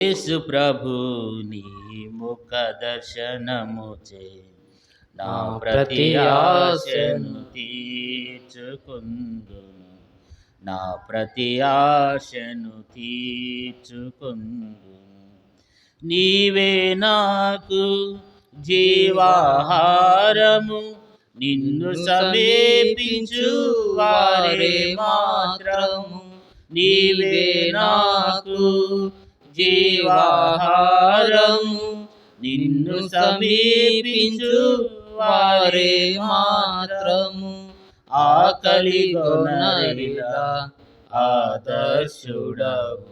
యేసు ప్రభు నీ ముఖ దర్శనముచే నా ప్రతి ఆశను తీర్చుకుందును, నా ప్రతి ఆశను తీర్చుకుందును. నీవే నాకు జీవాహారము, నిన్ను సమీపించు వారే మాత్రము. నీవే నాకు జీవాహారము, నిన్ను సమీపించు వారే మాత్రము. ఆకలి గొనరిలా ఆదర్శుడవు,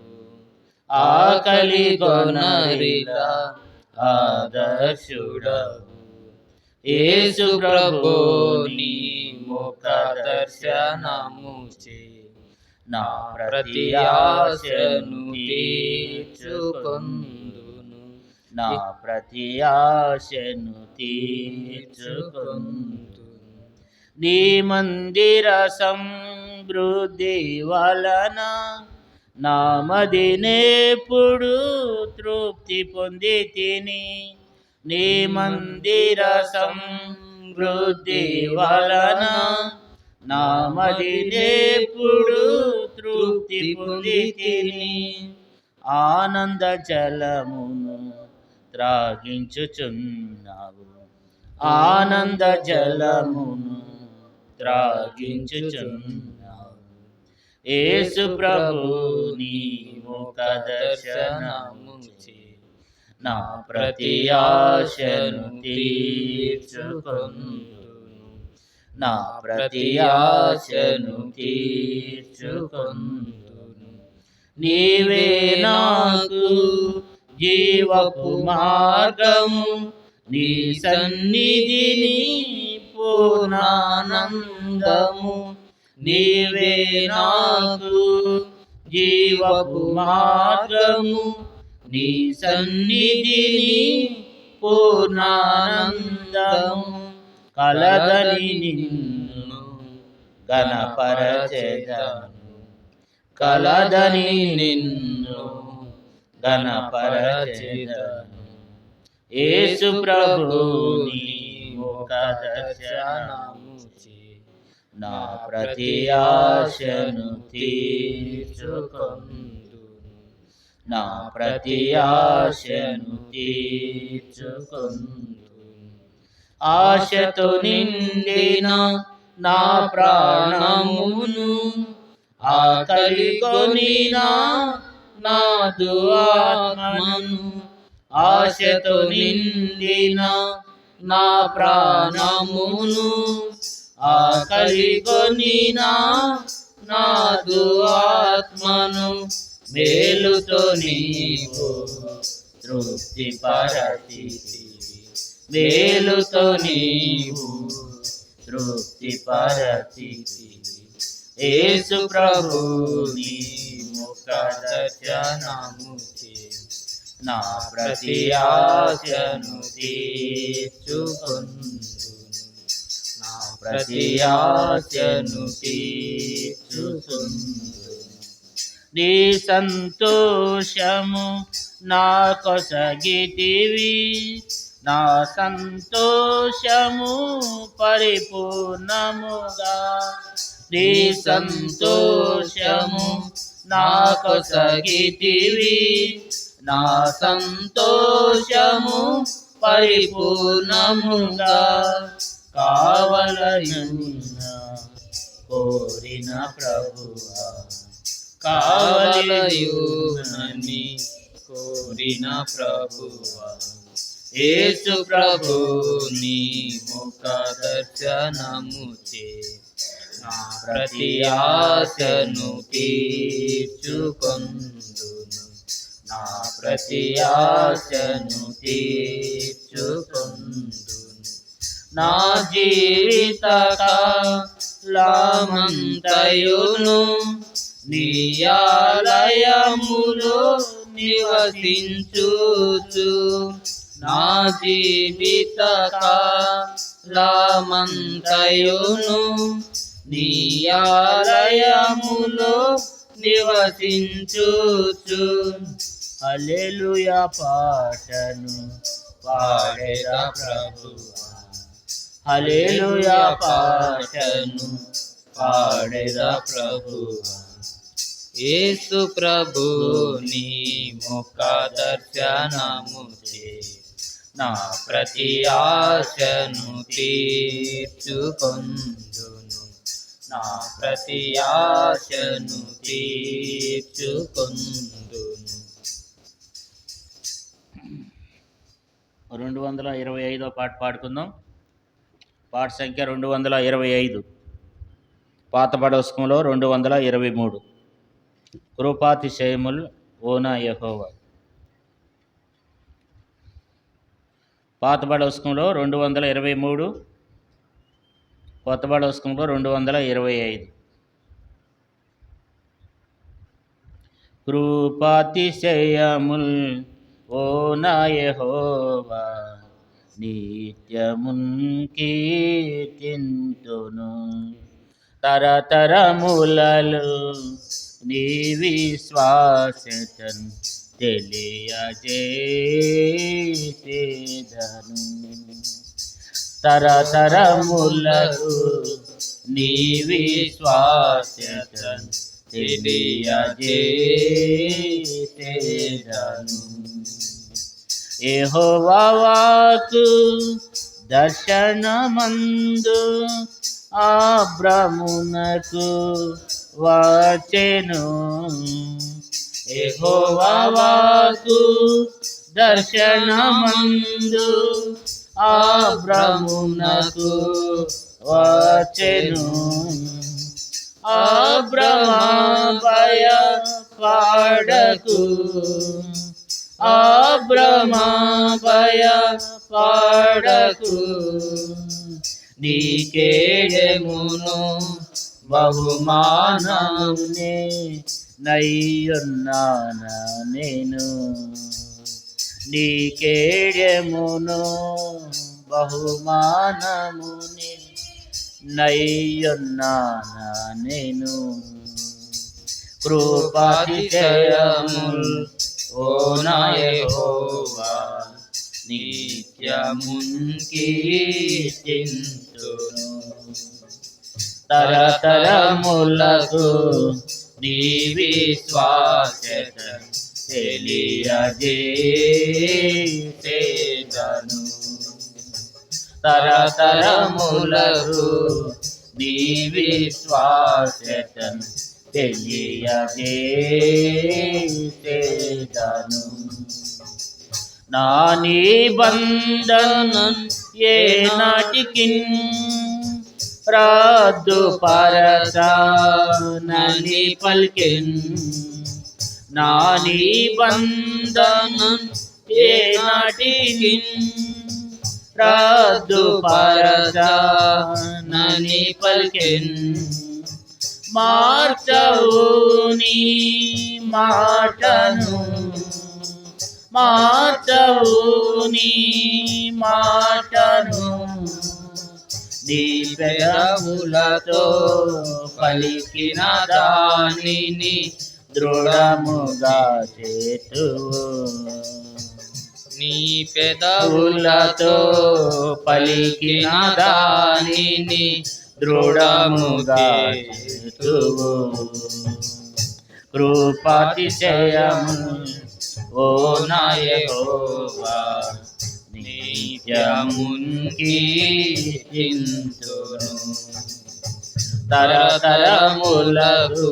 ఆకలి గొనరిలా ఆదర్శుడవు. యేసు ప్రభు నీ ముఖ దర్శనముచే నా ప్రతి ఆశను తీర్చుకొందును, నా ప్రతి ఆశను తీర్చుకొందును. నీ మందిర సమృద్ధి వలన నా మదినేప్పుడు తృప్తి పొంది తిని. నీ మందిర సమృద్ధి వలన నా మదినేప్పుడు తృప్తి పొంది తిని. ఆనంద జలమును త్రాగించుచున్నావు, ఆనంద జలమును త్రాగించుచున్నావు. యేసు ప్రభు నీ ముఖ దర్శనముచే నా ప్రతి ఆశను తీర్చుకొందును, నా ప్రతి ఆశను తీర్చుకొందును. నీవే నాకు జీవపు మార్గము, నీ సన్నిధిని పూర్ణానందము. నీవే నాకు జీవపు మార్గము, నీ సన్నిధిని పూర్ణానందము. కలదని నిన్ను గణపరచెదను, కలదని నిన్ను గణపరచెదను. యేసు ప్రభు నీ ముఖ దర్శనముచే నా ప్రతి ఆశను తీర్చుకొందును, నా ప్రతి ఆశను తీర్చుకొందును. ఆశతో నిండిన నా ప్రాణమును ఆకలి కొనిన నాదు ఆత్మను. ఆశతో నిండిన నా ప్రాణమును ఆకలి కొనిన నాదు ఆత్మను. మేలుతో నీవు తృప్తి పరచితివి, మేలుతో నీవు తృప్తి పరచితివి. యేసు ప్రభు నీ ముఖ దర్శనముచే నా ప్రతి ఆశను తీర్చుకొందును, నా ప్రతి ఆశను తీర్చుకొందును. నీ సంతోషము నా కొసగితివి, నా సంతోషము పరిపూర్ణముగా. నీ సంతోషము నా కొసగితివి, నా సంతోషము పరిపూర్ణముగా. కావలయున కోరిన ప్రభువా, కావలయునని కోరిన ప్రభువా. యేసు ప్రభు నీ ముఖ దర్శనముచే నా ప్రతి ఆశను తీర్చుకొందును, నా ప్రతి ఆశను తీర్చుకొందును. నా జీవిత కాలమంతయును నీ ఆలయములో నివసించుచు, నా జీవిత కాలమంతయును నీ ఆలయములో నివసించుచు. హల్లెలూయా పాటను పాడెదా ప్రభువా, హల్లెలూయా పాటను పాడెదా ప్రభువా. యేసు ప్రభుని ముఖ దర్శనముచే నా ప్రతి ఆశను తీర్చుకొందును, నా ప్రతి ఆశను తీర్చుకొందును. 225వ పాట పాడుకుందాం. పాట సంఖ్య 225. పాత పడవస్కంలో 223. కృపాతిశయములు ఓ నా యెహోవా. పాత పడవస్కంలో 223, కొత్త పడవస్కంలో 225. కృపాతిశయముల్ ఓ నా యెహోవా, నిత్యమున్ కీర్తింతును. తరతరములలో నీ విశ్వాస్యతను తెలియజేసేదను. తరతరములకు నీ విశ్వాస్యతను తెలియజేసేదను. యెహోవా వాక్కు దర్శనమందు అబ్రామునకు వచ్చెను. యెహోవా వాక్కు దర్శనమందు అబ్రామునకు వచ్చెను. అబ్రామా భయపడకు, అబ్రామా భయపడకు, నీకేడెమును బహుమానమునే నయ్యున్నాన నేను. నీకేడెమును బహుమానమునే నయ్యున్నాన నేను. కృపాతిశయముల్ ఓ నా యెహోవా, నిత్యమున్ కీర్తింతును. తరతరములకు నీ విశ్వాస్యతను తెలియజేసేదను. తరతరములకు నీ విశ్వాస్యతను తెలియజేసేదను. నా నిబంధన ఏ నాటికిన్ రద్దు పరచానని పలికెన్. నా నిబంధన ఏ నాటికిన్ రద్దు పరచానని పలికెన్. మార్చవు నీ మాటను, మార్చవు నీ మాటను, నీ పెదవులతో పలికిన దానిని దృఢముగా చేతువు. నీ పెదవులతో పలికిన దానిని దృఢముగా చేతువు. కృపాతిశయము ఓ నా యెహోవా, నిత్యమున్ కీర్తింతును. తరతరములకు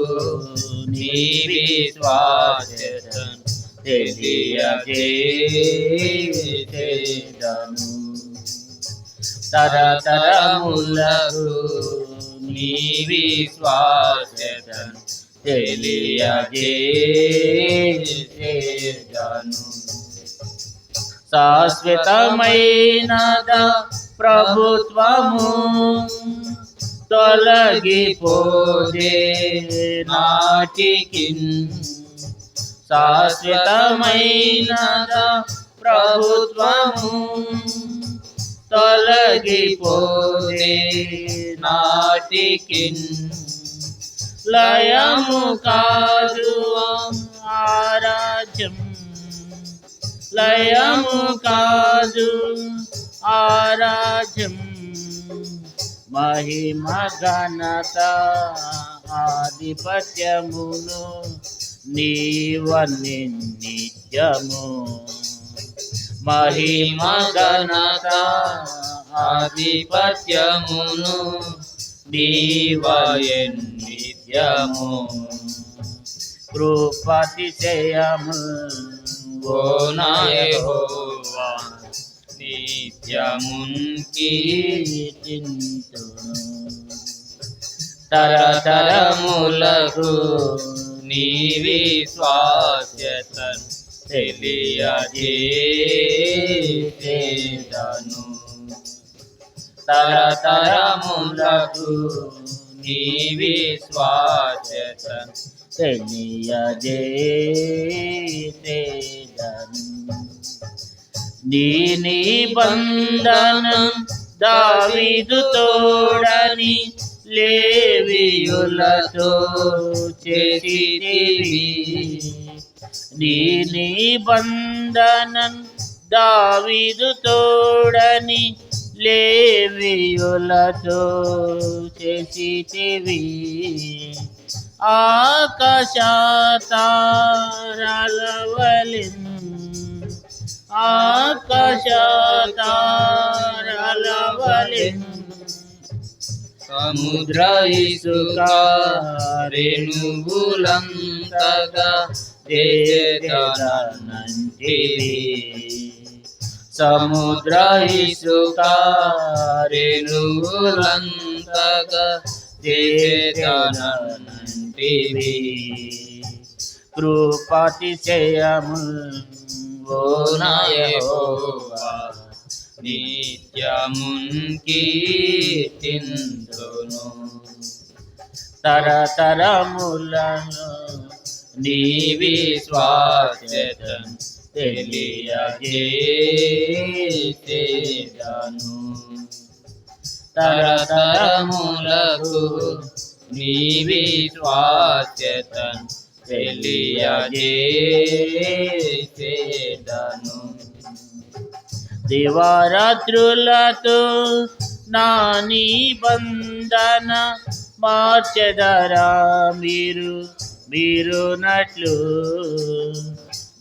నీ విశ్వాస్యతను తెలియజేసేదను. తరతరములకు నీ విశ్వాస్యతను తెలియజేసేదను. శాశ్వతమైన ప్రభుత్వము తొలగిపోదే నాటికిన్. శాశ్వతమైన ప్రభుత్వము తొలగిపోదే నాటికిన్. లయము కాదు ఆరాజ్యం, లయము కాదు ఆరాధ్యం మహిమ ఘనత ఆధిపత్యమును నీవని నిత్యము మహిమ ఘనత ఆధిపత్యమును నీవయెన్ నిత్యము కృపాతిశయము ఓ నా యెహోవా నిత్యమున్ కీర్తింతును తరతరములకు నీ విశ్వాస్యతను తెలియజేసేదను తరతరములకు నీ విశ్వాస్యతను తెలియజేసేదను నీ నిబంధనం దావీదు తోడని లేవీయులతో చేసితివి నీ నిబంధనం దావీదు తోడని లేవీయులతో చేసితివి ఆకాశతారల వలెన్ ఆకాశతారల వలెన్ సముద్ర ఇసుక రేణువులంతగా చేసేదనంటివి సముద్ర ఇసుక రేణువులంతగా చేసేదనంటివి కృపాతిశయము ఓ నా యెహోవా నిత్యమున్ కీర్తింతును తరతరములను నీ విశ్వాస్యతను తెలియజేసేదను తరతరములకు నీ విశ్వాస్యతను తెలియజేసేదను దివారాత్రులతో నా నిబంధన మార్చెదరా మీరు నట్లు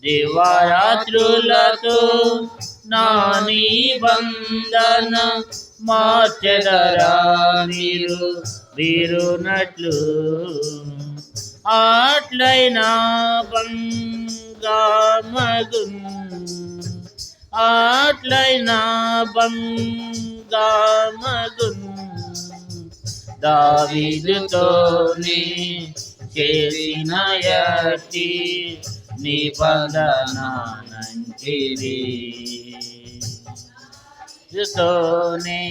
దివారాత్రులతో నా నిబంధన మార్చెదరా మీరు నట్లు ఆట్లైనా బంగామగున్ ఆట్లైనా బంగామగున్ దావీదుతోని చేసిన యతి నిబంధన నంటివి తోని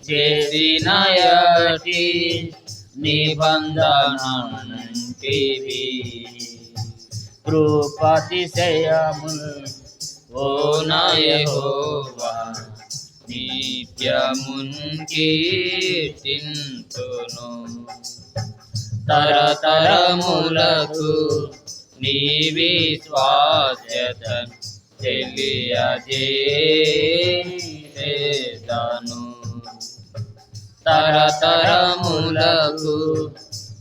చేసిన యతి నిబంధన నంటివి కృపాతిశయము ఓ నా యెహోవా నిత్యమున్ కీర్తింతును తరతరములకు నీ విశ్వాస్యతను తెలియజేసేదను తరతరములకు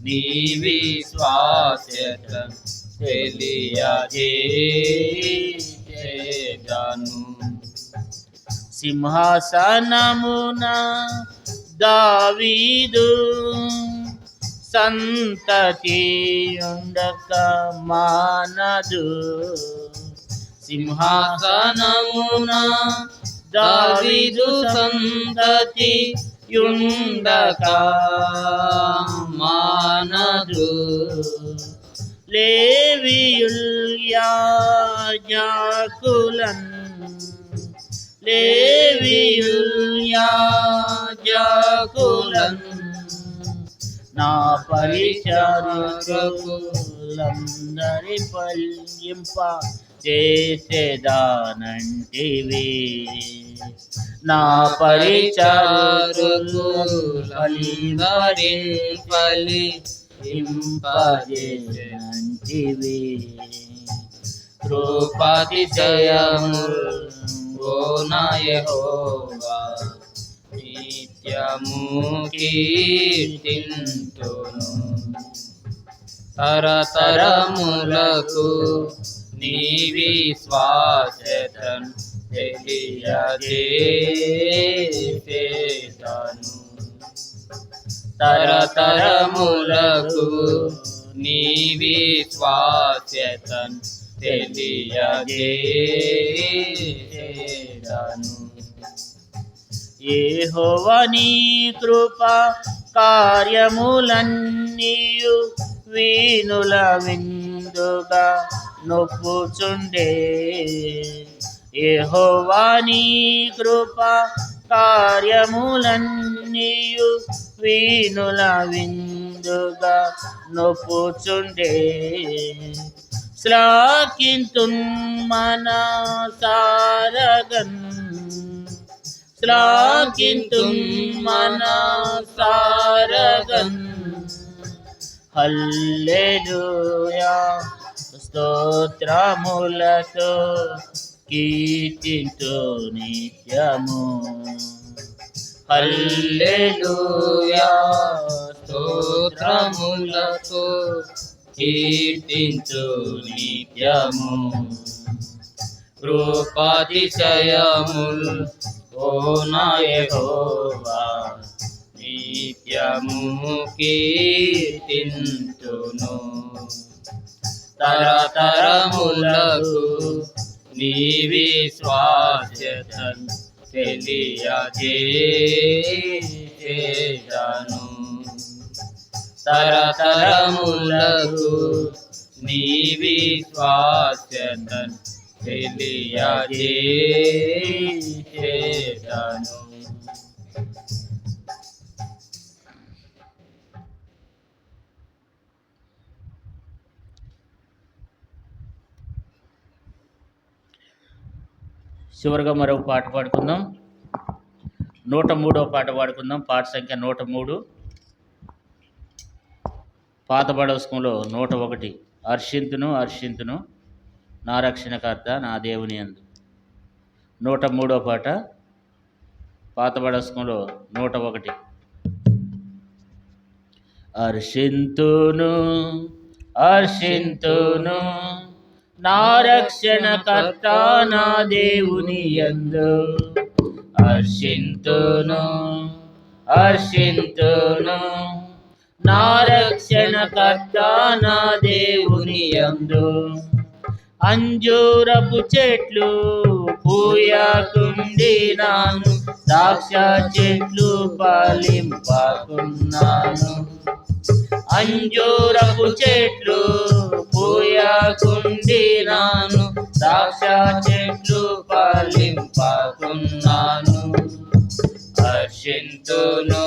నీ విశ్వాస్యతను తెలియజేసేదను సింహాసనమున దావీదు సంతతి ఉండక మానదు సింహాసనమున దావీదు సంతతి యుండక మానదు లేవియుల్ యాజకులన్ లేవియుల్ యాజకులన్ నా పరిచారకులందరి పల్లింప చేసేదానంటివి నా పరిచారకులందరి ఫలింపజేసేనంటివి కృపాతిశయముల్ ఓ నా యెహోవా నిత్యము కీర్తింతును. తరతరములకు నీ విశ్వాస్యతను తెలియజేసేదను. తరతరములకు నీ విశ్వాస్యతను తెలియజేసేదను. యెహోవా నీ కృపా కార్యములన్నీయు వీనుల విందుగా నొప్పుచుండే. యెహోవా నీ కృపా కార్యములన్నీయు వీనుల విందుగా నొప్పుచుండే. శ్లాఘింతున్ మనసారగన్ శ్లాఘింతున్ మనసారగన్. హల్లెలూయా స్తోత్రములతో కీర్తింతు నిత్యము. హల్లెలూయా స్తోత్రములతో కీర్తించు నిత్యము. కృపాతిశయముల్ ఓ నా యెహోవా నిత్యము కీర్తింతును. తరతరములకు నీ విశ్వాస్యతను తెలియజేసేదను. తరతరములకు నీ విశ్వాస్యతను తెలియజేసేదను. చివరిగా మరొక పాట పాడుకుందాం. 103వ పాట పాడుకుందాం. పాట సంఖ్య 103. పాత పడవస్కంలో 101. హర్షింతును హర్షింతును నా రక్షణకర్త నా దేవుని యందు. 103వ పాట పాత పడవస్కంలో 101. హర్షింతును హర్షింతును నా రక్షణకర్త నా దేవుని యందు. హర్షింతును హర్షింతును నా రక్షణకర్త నా దేవుని యందు. అంజూరపు చెట్లు పూయకుండినాను, ద్రాక్ష చెట్లు ఫలింపకున్నాను. అంజూరపు చెట్లు పూయకుండినాను, ద్రాక్ష చెట్లు ఫలింపకున్నాను. హర్షింతును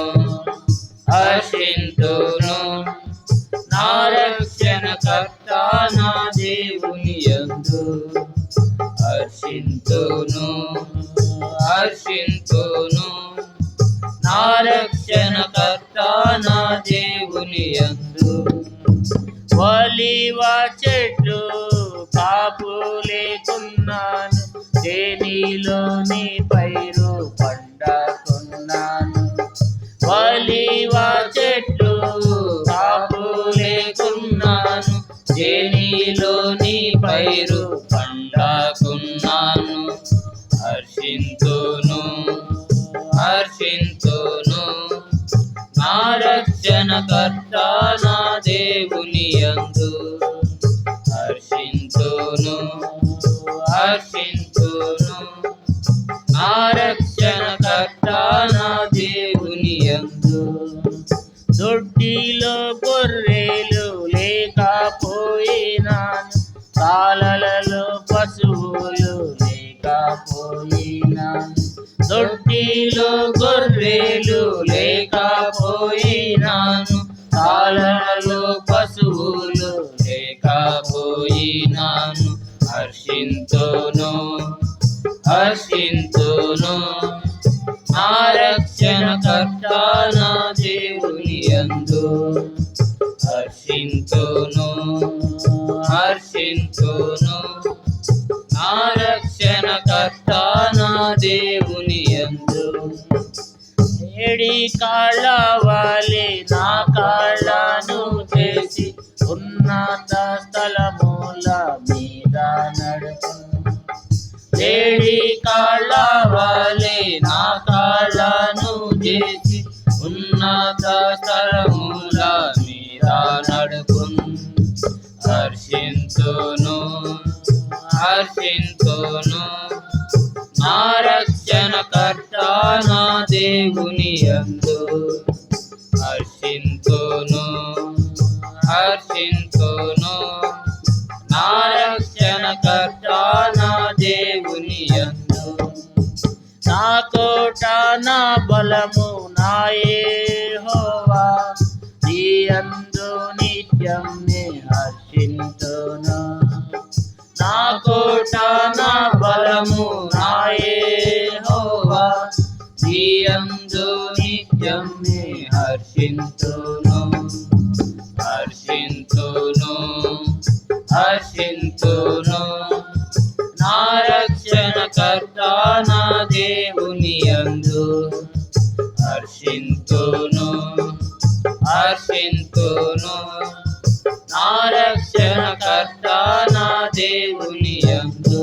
హర్షింతును నా రక్షణకర్త నా దేవుని యందు. హర్షింతును హర్షింతును నా రక్షణకర్త నా దేవుని యందు. ఒలీవ చెట్లు కాపు లేకున్నాను, దేనిలోని పైరు పండకున్నాను. ఒలీవ చెట్లు కాపు లేకున్నాను, దేనిలోని పైరు పండకున్నాను. హర్షింతును హర్షింతును నా రక్షణకర్త నా దేవుని యందు. హర్షింతును హర్షింతును నా రక్షణకర్త నా దేవుని యందు. దొడ్డిలో గొర్రెలు లేకపోయినాను, కాలలలో పశువులు లేకపోయినాను. దొడ్డిలో గొర్రెలు లేకపోయినాను, కాలలలో పశువులు లేకపోయినాను. హర్షింతును హర్షింతును నా రక్షణకర్త నా దేవుని యందు. హర్షింతును హర్షింతును కర్త నా దేవుని యందు ఏడి కాళ్ళ వాలి నా కాళ్ళను చేసి ఉన్నత స్థలముల మీద నడుపు. ఏడి కాళ్ళ వాలి నా కాళ్ళను చేసి ఉన్నత స్థలముల మీద నడుపున్. హర్షింతును హర్షింతును నా రక్షణ కర్త నా దేవుని యందు హర్షింతును హర్షింతును నా రక్షణ కర్త నా దేవుని యందు. నా కోట నా బలము నా యెహోవా నీ యందు నిత్యం నే హర్షింతును. నా కోట నా బలము నా యెహోవా నీ యందు నిత్యం నే హర్షింతును. హర్షింతును హర్షింతును నా రక్షణ కర్త నా దేవుని యందు హర్షింతును హర్షింతును నా రక్షణ కర్త నా దేవుని యందు.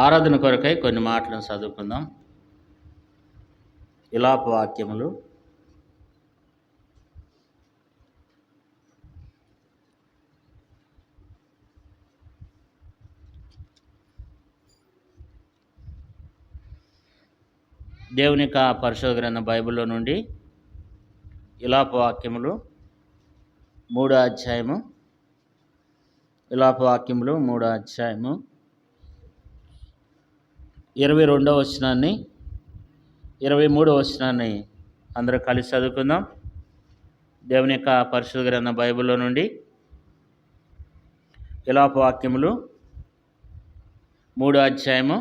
ఆరాధన కొరకై కొన్ని మాటలను చదువుకుందాం. విలాప వాక్యములు. దేవుని యొక్క పరిశుద్ధ గ్రంథం బైబిల్లో నుండి విలాప వాక్యములు 3వ అధ్యాయము. విలాప వాక్యములు 3వ అధ్యాయము 22వ వచనాన్ని 23వ వచనాన్ని అందరూ కలిసి చదువుకుందాం. దేవుని యొక్క పరిశుద్ధ గ్రంథం బైబిల్లో నుండి విలాప వాక్యములు 3వ అధ్యాయము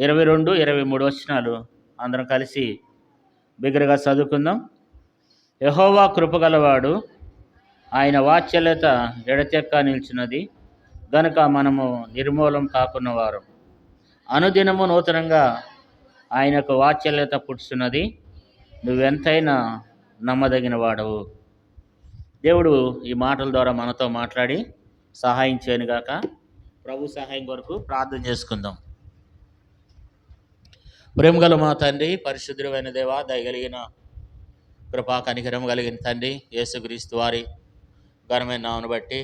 22, 23 వచనాలు అందరం కలిసి బిగ్గరగా చదువుకుందాం. యెహోవా కృపగలవాడు, ఆయన వాత్సల్యత ఎడతెక్క నిలిచినది గనుక మనము నిర్మూలం కాకున్నవారు. అనుదినము నూతనంగా ఆయనకు వాత్సల్యత పుట్టుచున్నది, నువ్వెంతైనా నమ్మదగిన వాడవు. దేవుడు ఈ మాటల ద్వారా మనతో మాట్లాడి సహాయం చేయనుగాక. ప్రభు సహాయం కొరకు ప్రార్థన చేసుకుందాం. ప్రేమగల మా తండ్రి, పరిశుద్ధమైన దేవ, దయగలిగిన కృపా కనికరం కలిగిన తండ్రి, యేసుక్రీస్తు వారి ఘనమైన నామమును బట్టి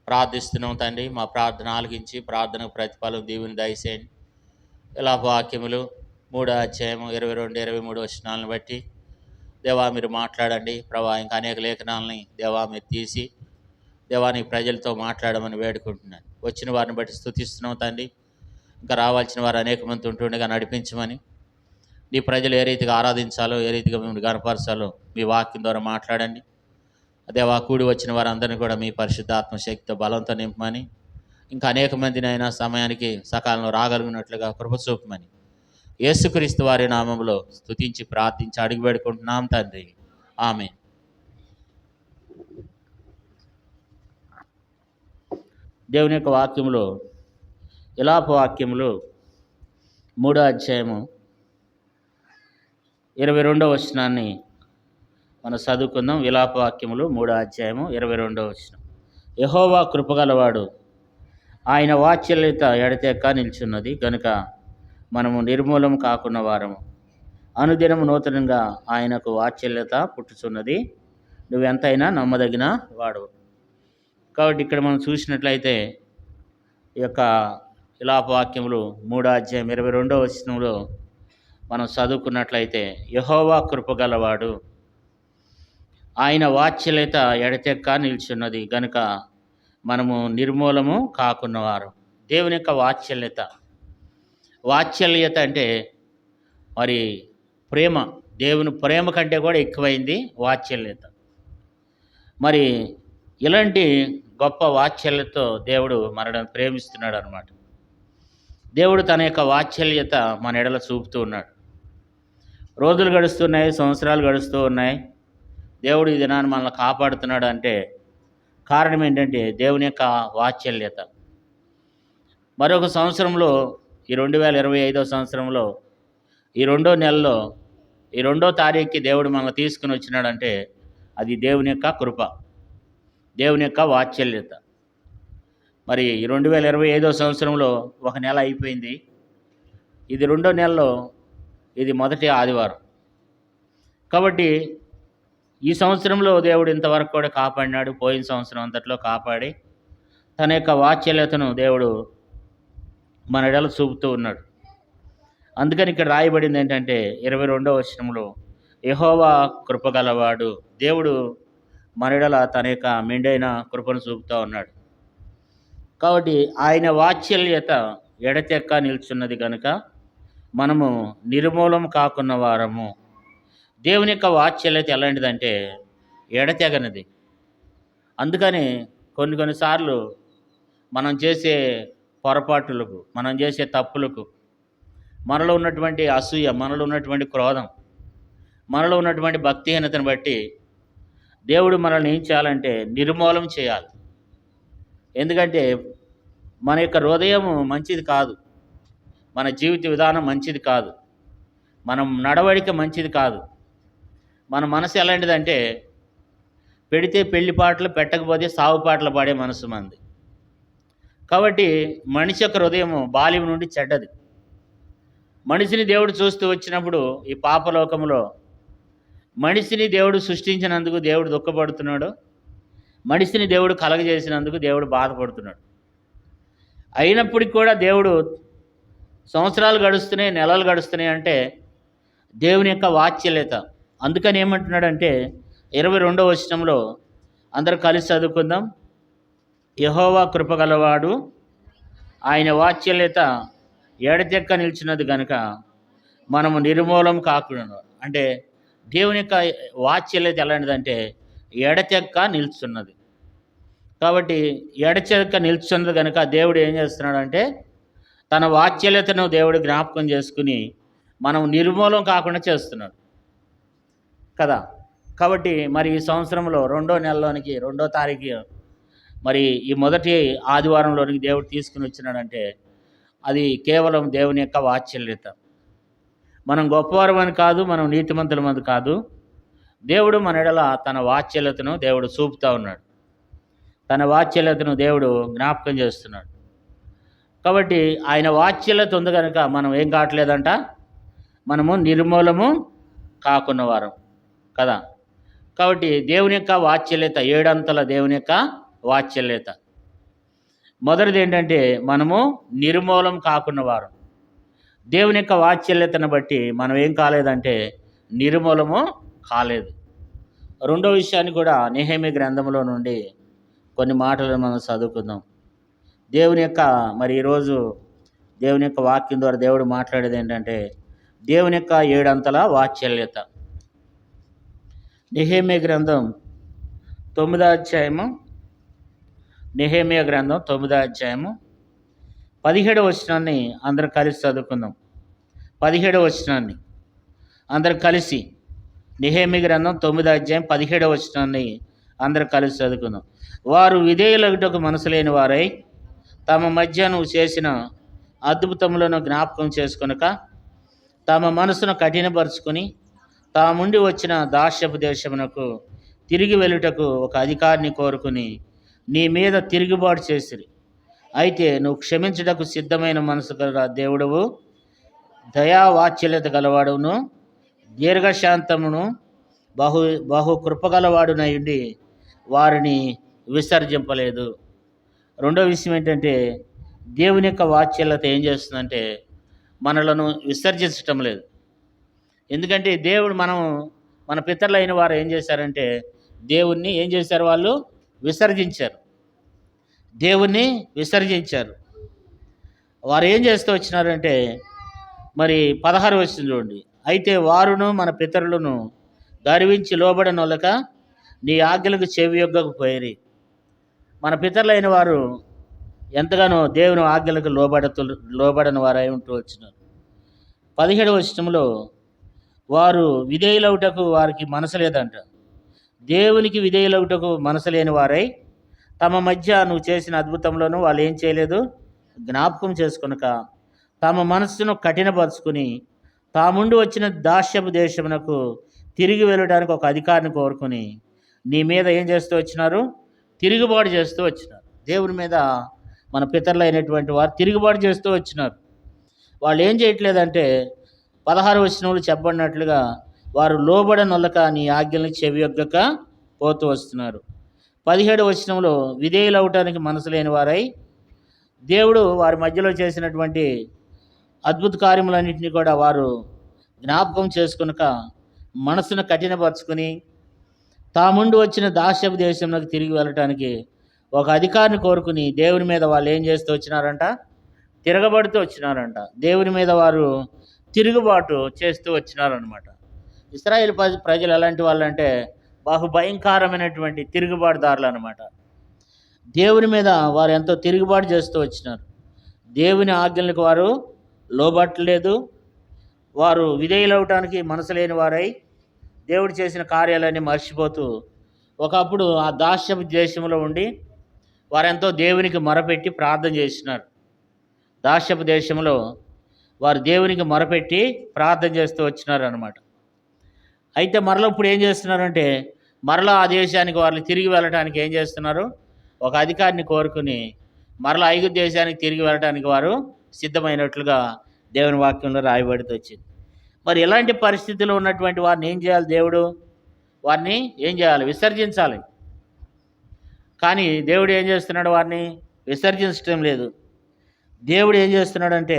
ప్రార్థిస్తున్నాం తండ్రి. మా ప్రార్థన ఆలకించి ప్రార్థనకు ప్రతిఫలం దీవుని దయచేయండి. విలాప వాక్యములు 3వ అధ్యాయము 22, 23 వచనాలను బట్టి దేవా మీరు మాట్లాడండి ప్రభా. ఇంకా అనేక లేఖనాలని దేవా మీరు తీసి దేవా నీ ప్రజలతో మాట్లాడమని వేడుకుంటున్నాను. వచ్చిన వారిని బట్టి స్తుతిస్తున్నాం తండ్రి. ఇంకా రావాల్సిన వారు అనేక మంది ఉంటుండగా నడిపించమని, నీ ప్రజలు ఏ రీతిగా ఆరాధించాలో, ఏ రీతిగా మిమ్మల్ని గణపరచాలో మీ వాక్యం ద్వారా మాట్లాడండి. దేవా కూడి వచ్చిన వారందరినీ కూడా మీ పరిశుద్ధాత్మ శక్తితో బలంతో నింపమని, ఇంకా అనేక మందిని అయినా సమయానికి సకాలంలో రాగలిగినట్లుగా కృప చూపమని యేసుక్రీస్తు వారి నామంలో స్తుతించి ప్రార్థించి అడిగి వేడుకుంటున్నాం తండ్రి. ఆమేన్. దేవుని యొక్క వాక్యములో విలాప వాక్యములు 3వ అధ్యాయము 22వ వచనాన్ని మనం చదువుకుందాం. విలాప వాక్యములు 3వ అధ్యాయము 22వ వచనం. యెహోవా కృపగలవాడు, ఆయన వాత్సల్యత ఎడతెక్క నిల్చున్నది గనుక మనము నిర్మూలం కాకున్న వారము. అనుదినము నూతనంగా ఆయనకు వాత్సల్యత పుట్టుచున్నది, నువ్వెంతైనా నమ్మదగిన వాడు. కాబట్టి ఇక్కడ మనం చూసినట్లయితే ఈ యొక్క విలాప వాక్యములు 3వ అధ్యాయం 22వ వచనంలో మనం చదువుకున్నట్లయితే యెహోవా కృపగలవాడు, ఆయన వాత్సల్యత ఎడతెక్క నిల్చున్నది గనుక మనము నిర్మూలము కాకున్నవారు. దేవుని యొక్క వాత్సల్యత. వాత్సల్యత అంటే మరి ప్రేమ. దేవుని ప్రేమ కంటే కూడా ఎక్కువైంది వాత్సల్యత. మరి ఇలాంటి గొప్ప వాత్సల్యతో దేవుడు మనల్ని ప్రేమిస్తున్నాడు అనమాట. దేవుడు తన యొక్క వాత్సల్యత మన ఎడల చూపుతూ ఉన్నాడు. రోజులు గడుస్తున్నాయి, సంవత్సరాలు గడుస్తూ ఉన్నాయి. దేవుడు ఈ దినాన్ని మనల్ని కాపాడుతున్నాడు అంటే కారణం ఏంటంటే దేవుని యొక్క వాత్సల్యత. మరొక సంవత్సరంలో, ఈ 2025 సంవత్సరంలో ఈ 2వ నెలలో ఈ 2వ తారీఖుకి దేవుడు మనల్ని తీసుకుని వచ్చినాడంటే అది దేవుని యొక్క కృప, దేవుని యొక్క వాత్సల్యత. మరి ఈ 2025 సంవత్సరంలో ఒక నెల అయిపోయింది. ఇది 2వ నెలలో ఇది మొదటి ఆదివారం. కాబట్టి ఈ సంవత్సరంలో దేవుడు ఇంతవరకు కూడా కాపాడినాడు. పోయిన సంవత్సరం అంతట్లో కాపాడి తన యొక్క వాత్సల్యతను దేవుడు మన ఎడల చూపుతూ ఉన్నాడు. అందుకని ఇక్కడ రాయబడింది ఏంటంటే 22వ వచనంలో, యెహోవా కృపగలవాడు. దేవుడు మన ఎడల తన యొక్క మెండైన కృపను చూపుతూ ఉన్నాడు. కాబట్టి ఆయన వాత్సల్యత ఎడతెక్క నిల్చున్నది కనుక మనము నిర్మూలం కాకున్న వారము. దేవుని యొక్క వాత్సల్యత ఎలాంటిదంటే ఎడతెగనిది. అందుకని కొన్నిసార్లు మనం చేసే పొరపాటులకు, మనం చేసే తప్పులకు, మనలో ఉన్నటువంటి అసూయ, మనలో ఉన్నటువంటి క్రోధం, మనలో ఉన్నటువంటి భక్తిహీనతను బట్టి దేవుడు మనల్ని ఏం చేయాలంటే నిర్మూలం చేయాలి. ఎందుకంటే మన యొక్క హృదయం మంచిది కాదు, మన జీవిత విధానం మంచిది కాదు, మనం నడవడిక మంచిది కాదు. మన మనసు ఎలాంటిదంటే పెడితే పెళ్లి పాటలు, పెట్టకపోతే సావు పాటలు పాడే మనసు మంది. కాబట్టి మనిషి యొక్క హృదయం బాల్యం నుండి చెడ్డది. మనిషిని దేవుడు చూస్తూ వచ్చినప్పుడు ఈ పాపలోకంలో మనిషిని దేవుడు సృష్టించినందుకు దేవుడు దుఃఖపడుతున్నాడు, మనిషిని దేవుడు కలగజేసినందుకు దేవుడు బాధపడుతున్నాడు. అయినప్పటికీ కూడా దేవుడు సంవత్సరాలు గడుస్తున్నాయి, నెలలు గడుస్తున్నాయి అంటే దేవుని యొక్క వాత్సల్యత. అందుకని ఏమంటున్నాడంటే 22వ వచనంలో అందరూ కలిసి చదువుకుందాం. యెహోవా కృపగలవాడు, ఆయన వాత్సల్యత ఎడతెక్క నిలిచినది కనుక మనము నిర్మూలం కాకుండా. అంటే దేవుని యొక్క వాత్సల్యత ఎలాంటిదంటే ఎడతెక్క నిల్చున్నది. కాబట్టి ఎడతెక్క నిల్చున్నది కనుక దేవుడు ఏం చేస్తున్నాడంటే తన వాత్సల్యతను దేవుడు జ్ఞాపకం చేసుకుని మనం నిర్మూలం కాకుండా చేస్తున్నాడు కదా. కాబట్టి మరి ఈ సంవత్సరంలో 2వ నెలలోనికి 2వ తారీఖు మరి ఈ మొదటి ఆదివారంలోనికి దేవుడు తీసుకుని వచ్చినాడంటే అది కేవలం దేవుని యొక్క వాత్సల్యత. మనం గొప్పవారమని కాదు, మనం నీతిమంతులమని కాదు. దేవుడు మన ఎడల తన వాత్సల్యతను దేవుడు చూపుతూ ఉన్నాడు, తన వాత్సల్యతను దేవుడు జ్ఞాపకం చేస్తున్నాడు. కాబట్టి ఆయన వాత్సల్యత ఉంది కనుక మనం ఏం కావట్లేదంట, మనము నిర్మూలము కాకున్నవారం కదా. కాబట్టి దేవుని యొక్క వాత్సల్యత, 7 అంతల దేవుని యొక్క వాత్సల్యత. మొదటిది ఏంటంటే మనము నిర్మూలం కాకున్నవారం. దేవుని యొక్క వాత్సల్యతను బట్టి మనం ఏం కాలేదంటే నిర్మూలము కాలేదు. 2వ విషయాన్ని కూడా నెహెమీ గ్రంథంలో నుండి కొన్ని మాటలు మనం చదువుకుందాం. దేవుని యొక్క మరి ఈరోజు దేవుని యొక్క వాక్యం ద్వారా దేవుడు మాట్లాడేది ఏంటంటే దేవుని యొక్క 7 అంతల వాత్సల్యత. నెహెమీ గ్రంథం 9వ అధ్యాయము, నెహెమీ గ్రంథం 9వ అధ్యాయము 17వ వచనాన్ని అందరూ కలిసి చదువుకుందాం. 17వ వచనాన్ని అందరూ కలిసి, నెహెమీ గ్రంథం 9వ అధ్యాయం 17వ వచనాన్ని అందరూ కలిసి చదువుకుందాం. వారు విధేయులగుటకు మనసు లేని వారై తమ మధ్య నువ్వు చేసిన అద్భుతములను జ్ఞాపకం చేసుకొనక తమ మనసును కఠినపరుచుకొని తాముండి వచ్చిన దాస్యపు దేశమునకు తిరిగి వెళ్ళుటకు ఒక అధికారిని కోరుకుని నీ మీద తిరుగుబాటు చేసిరి. అయితే నువ్వు క్షమించుటకు సిద్ధమైన మనసు గల దేవుడవు, దయావాత్సల్యత గలవాడును, దీర్ఘశాంతమును, బహు కృపగలవాడునయుండి వారిని విసర్జింపలేదు. 2వ విషయం ఏంటంటే దేవుని యొక్క వాత్సల్యత ఏం చేస్తుందంటే మనలను విసర్జించటం లేదు. ఎందుకంటే దేవుడు మన పితరులైన వారు ఏం చేశారంటే దేవుణ్ణి ఏం చేశారు, వాళ్ళు విసర్జించారు, దేవుణ్ణి విసర్జించారు. వారు ఏం చేస్తూ వచ్చినారంటే మరి 16 వచనం చూడండి. అయితే వారును మన పితరులను గర్వించి లోబడనొలక నీ ఆజ్ఞలకు చెవియొగ్గకపోయిరి. మన పితరులైన వారు ఎంతగానో దేవుని ఆజ్ఞలకు లోబడని వారై ఉంటూ వచ్చినారు. 17వ వచనంలో వారు విధేయులవుటకు వారికి మనసు లేదంట. దేవునికి విధేయులవుటకు మనసు లేని వారై తమ మధ్య నువ్వు చేసిన అద్భుతంలోనూ వాళ్ళు ఏం చేయలేదు, జ్ఞాపకం చేసుకొనక తమ మనస్సును కఠినపరుచుకుని తాముండి వచ్చిన దాస్యపు దేశమునకు తిరిగి వెళ్ళడానికి ఒక అధికారిని కోరుకుని నీ మీద ఏం చేస్తూ వచ్చినారు, తిరుగుబాటు చేస్తూ వచ్చినారు. దేవుని మీద మన పితరులైనటువంటి వారు తిరుగుబాటు చేస్తూ వచ్చినారు. వాళ్ళు ఏం చేయట్లేదంటే 16వ వచనంలో చెప్పబడినట్లుగా వారు లోబడనొల్లక నీ ఆజ్ఞల్ని చెవియొగ్గక పోతూ వస్తున్నారు. 17వ వచనంలో విధేయులవటానికి మనసు లేని వారై దేవుడు వారి మధ్యలో చేసినటువంటి అద్భుత కార్యములన్నింటినీ కూడా వారు జ్ఞాపకం చేసుకునక మనసును కఠినపరుచుకుని తాముండి వచ్చిన దాస్యపు దేశంలోకి తిరిగి వెళ్ళటానికి ఒక అధికారిని కోరుకుని దేవుని మీద వాళ్ళు ఏం చేస్తూ వచ్చినారంట, తిరగబడుతూ వచ్చినారంట. దేవుని మీద వారు తిరుగుబాటు చేస్తూ వచ్చినారనమాట. ఇశ్రాయేల్ ప్రజలు ఎలాంటి వాళ్ళంటే బహుభయంకరమైనటువంటి తిరుగుబాటుదారులు అనమాట. దేవుని మీద వారు ఎంతో తిరుగుబాటు చేస్తూ వచ్చినారు. దేవుని ఆజ్ఞలకు వారు లోబట్టలేదు. వారు విధేయులవటానికి మనసు లేని వారై దేవుడు చేసిన కార్యాలన్నీ మర్చిపోతూ ఒకప్పుడు ఆ దాస్యపు దేశంలో ఉండి వారెంతో దేవునికి మొరపెట్టి ప్రార్థన చేసినారు. దాస్యపు దేశంలో వారు దేవునికి మొరపెట్టి ప్రార్థన చేస్తూ వచ్చినారు అనమాట. అయితే మరలా ఇప్పుడు ఏం చేస్తున్నారంటే మరలా ఆ దేశానికి వాళ్ళు తిరిగి వెళ్ళటానికి ఏం చేస్తున్నారు, ఒక అధికారిని కోరుకుని మరలా ఐగుప్తు దేశానికి తిరిగి వెళ్ళటానికి వారు సిద్ధమైనట్లుగా దేవుని వాక్యంలో రాయబడుతూ వచ్చింది. మరి ఇలాంటి పరిస్థితుల్లో ఉన్నటువంటి వారిని ఏం చేయాలి, దేవుడు వారిని ఏం చేయాలి, విసర్జించాలి. కానీ దేవుడు ఏం చేస్తున్నాడు, వారిని విసర్జించడం లేదు. దేవుడు ఏం చేస్తున్నాడంటే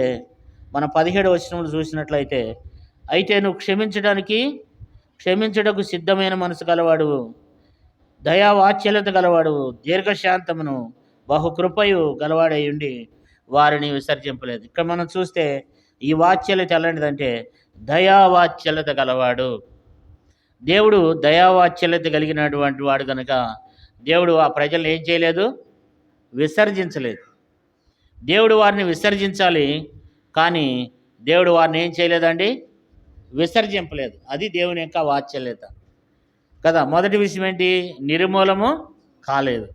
మన 17వ వచనంలో చూసినట్లయితే అయితే నువ్వు క్షమించుటకు సిద్ధమైన మనసు గలవాడు, దయావాత్సల్యత గలవాడు, దీర్ఘశాంతమును బహుకృపయు గలవాడై ఉండి వారిని విసర్జింపలేదు. ఇక్కడ మనం చూస్తే ఈ వాత్సల్యత ఎలాంటిదంటే దయావాత్సల్యత గలవాడు. దేవుడు దయావాత్సల్యత కలిగినటువంటి వాడు కనుక దేవుడు ఆ ప్రజలను ఏం చేయలేదు, విసర్జించలేదు. దేవుడు వారిని విసర్జించాలి, కానీ దేవుడు వారిని ఏం చేయలేదండి, విసర్జింపలేదు. అది దేవుని యొక్క వాత్సల్యత కదా. మొదటి విషయం ఏంటి, నిర్మూలము కాలేదు.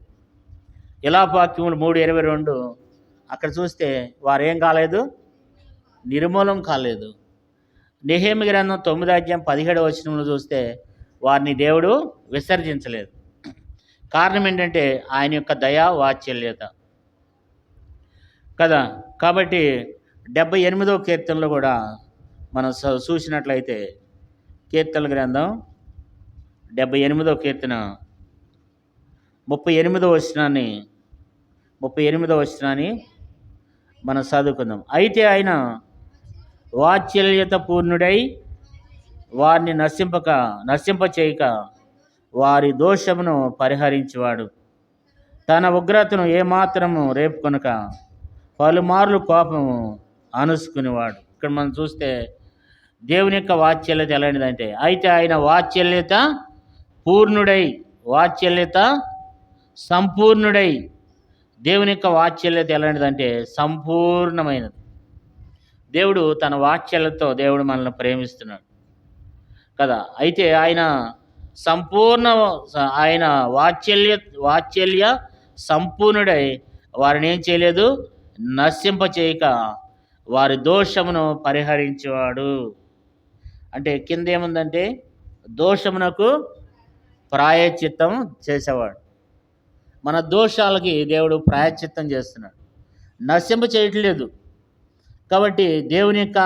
ఇలాపాక్యములు 3:22 అక్కడ చూస్తే వారేం కాలేదు, నిర్మూలం కాలేదు. నెహెమీయా గ్రంథం 9:17 వచనంలో చూస్తే వారిని దేవుడు విసర్జించలేదు. కారణం ఏంటంటే ఆయన యొక్క దయా వాత్సల్యత కదా. కాబట్టి 78వ కీర్తనలో కూడా మనం చూసినట్లయితే కీర్తనల గ్రంథం 78వ కీర్తన 38వ వచనాన్ని మనం చదువుకుందాం. అయితే ఆయన వాత్సల్యత పూర్ణుడై వారిని నశింపచేయక వారి దోషమును పరిహరించేవాడు, తన ఉగ్రతను ఏమాత్రము రేపుకొనక పలుమార్లు కోపము అనుసుకునేవాడు. ఇక్కడ మనం చూస్తే దేవుని యొక్క వాత్సల్యత ఎలాంటిదంటే అయితే ఆయన వాత్సల్యత సంపూర్ణుడై. దేవుని యొక్క వాత్సల్యత ఎలాంటిదంటే సంపూర్ణమైనది. దేవుడు తన వాత్సల్యతతో దేవుడు మనల్ని ప్రేమిస్తున్నాడు కదా. అయితే ఆయన వాత్సల్య సంపూర్ణుడై వారిని ఏం చేయలేదు, నశింపచేయక వారి దోషమును పరిహరించేవాడు. అంటే కింద ఏముందంటే దోషమునకు ప్రాయశ్చిత్తం చేసేవాడు. మన దోషాలకి దేవుడు ప్రాయశ్చిత్తం చేస్తున్నాడు, నశింప చేయట్లేదు. కాబట్టి దేవుని యొక్క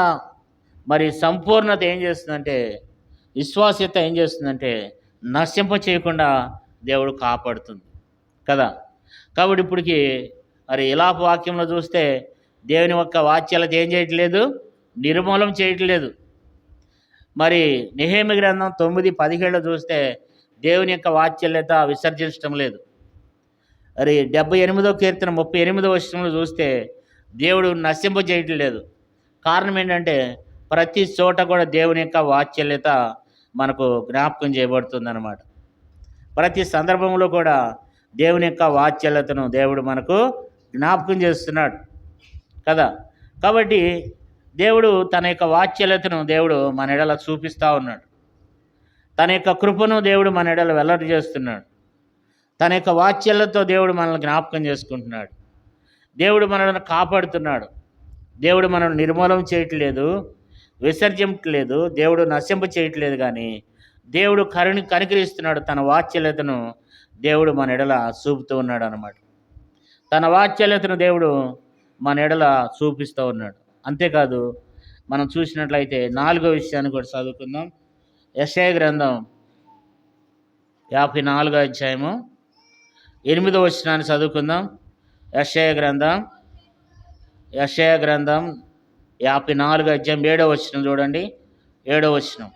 మరి సంపూర్ణత ఏం చేస్తుందంటే, విశ్వాస్యత ఏం చేస్తుందంటే నశింప చేయకుండా దేవుడు కాపాడుతుంది కదా. కాబట్టి ఇప్పటికి మరి ఇలాప వాక్యంలో చూస్తే దేవుని యొక్క వాత్సల్యత ఏం చేయట్లేదు, నిర్మూలం చేయట్లేదు. మరి నెహెమీయా గ్రంథం 9:17 చూస్తే దేవుని యొక్క వాత్సల్యత విసర్జించడం లేదు. మరి 78వ కీర్తన 38వ వచనంలో చూస్తే దేవుడు నశింప చేయటం లేదు. కారణం ఏంటంటే ప్రతి చోట కూడా దేవుని యొక్క వాత్సల్యత మనకు జ్ఞాపకం చేయబడుతుంది అన్నమాట. ప్రతి సందర్భంలో కూడా దేవుని యొక్క వాత్సల్యతను దేవుడు మనకు జ్ఞాపకం చేస్తున్నాడు కదా. కాబట్టి దేవుడు తన యొక్క వాత్సల్యతను దేవుడు మన ఎడల చూపిస్తూ ఉన్నాడు. తన యొక్క కృపను దేవుడు మన ఎడల వెల్లడి చేస్తున్నాడు. తన యొక్క వాత్సల్యతతో దేవుడు మనల్ని జ్ఞాపకం చేసుకుంటున్నాడు. దేవుడు మనల్ని కాపాడుతున్నాడు. దేవుడు మనల్ని నిర్మూలం చేయట్లేదు, విసర్జించట్లేదు, దేవుడు నశింప చేయట్లేదు. కానీ దేవుడు కనికరిస్తున్నాడు. తన వాత్సల్యతను దేవుడు మన ఎడల చూపుతూ ఉన్నాడు అన్నమాట. తన వాత్సల్యతను దేవుడు మన ఎడల చూపిస్తూ ఉన్నాడు. అంతేకాదు, మనం చూసినట్లయితే 4వ విషయాన్ని కూడా చదువుకుందాం. యెషయా గ్రంథం 54వ అధ్యాయము 8వ వచనాన్ని చదువుకుందాం. యెషయా గ్రంథం 54 అధ్యాయం 7వ వచనం చూడండి. 7వ వచనం,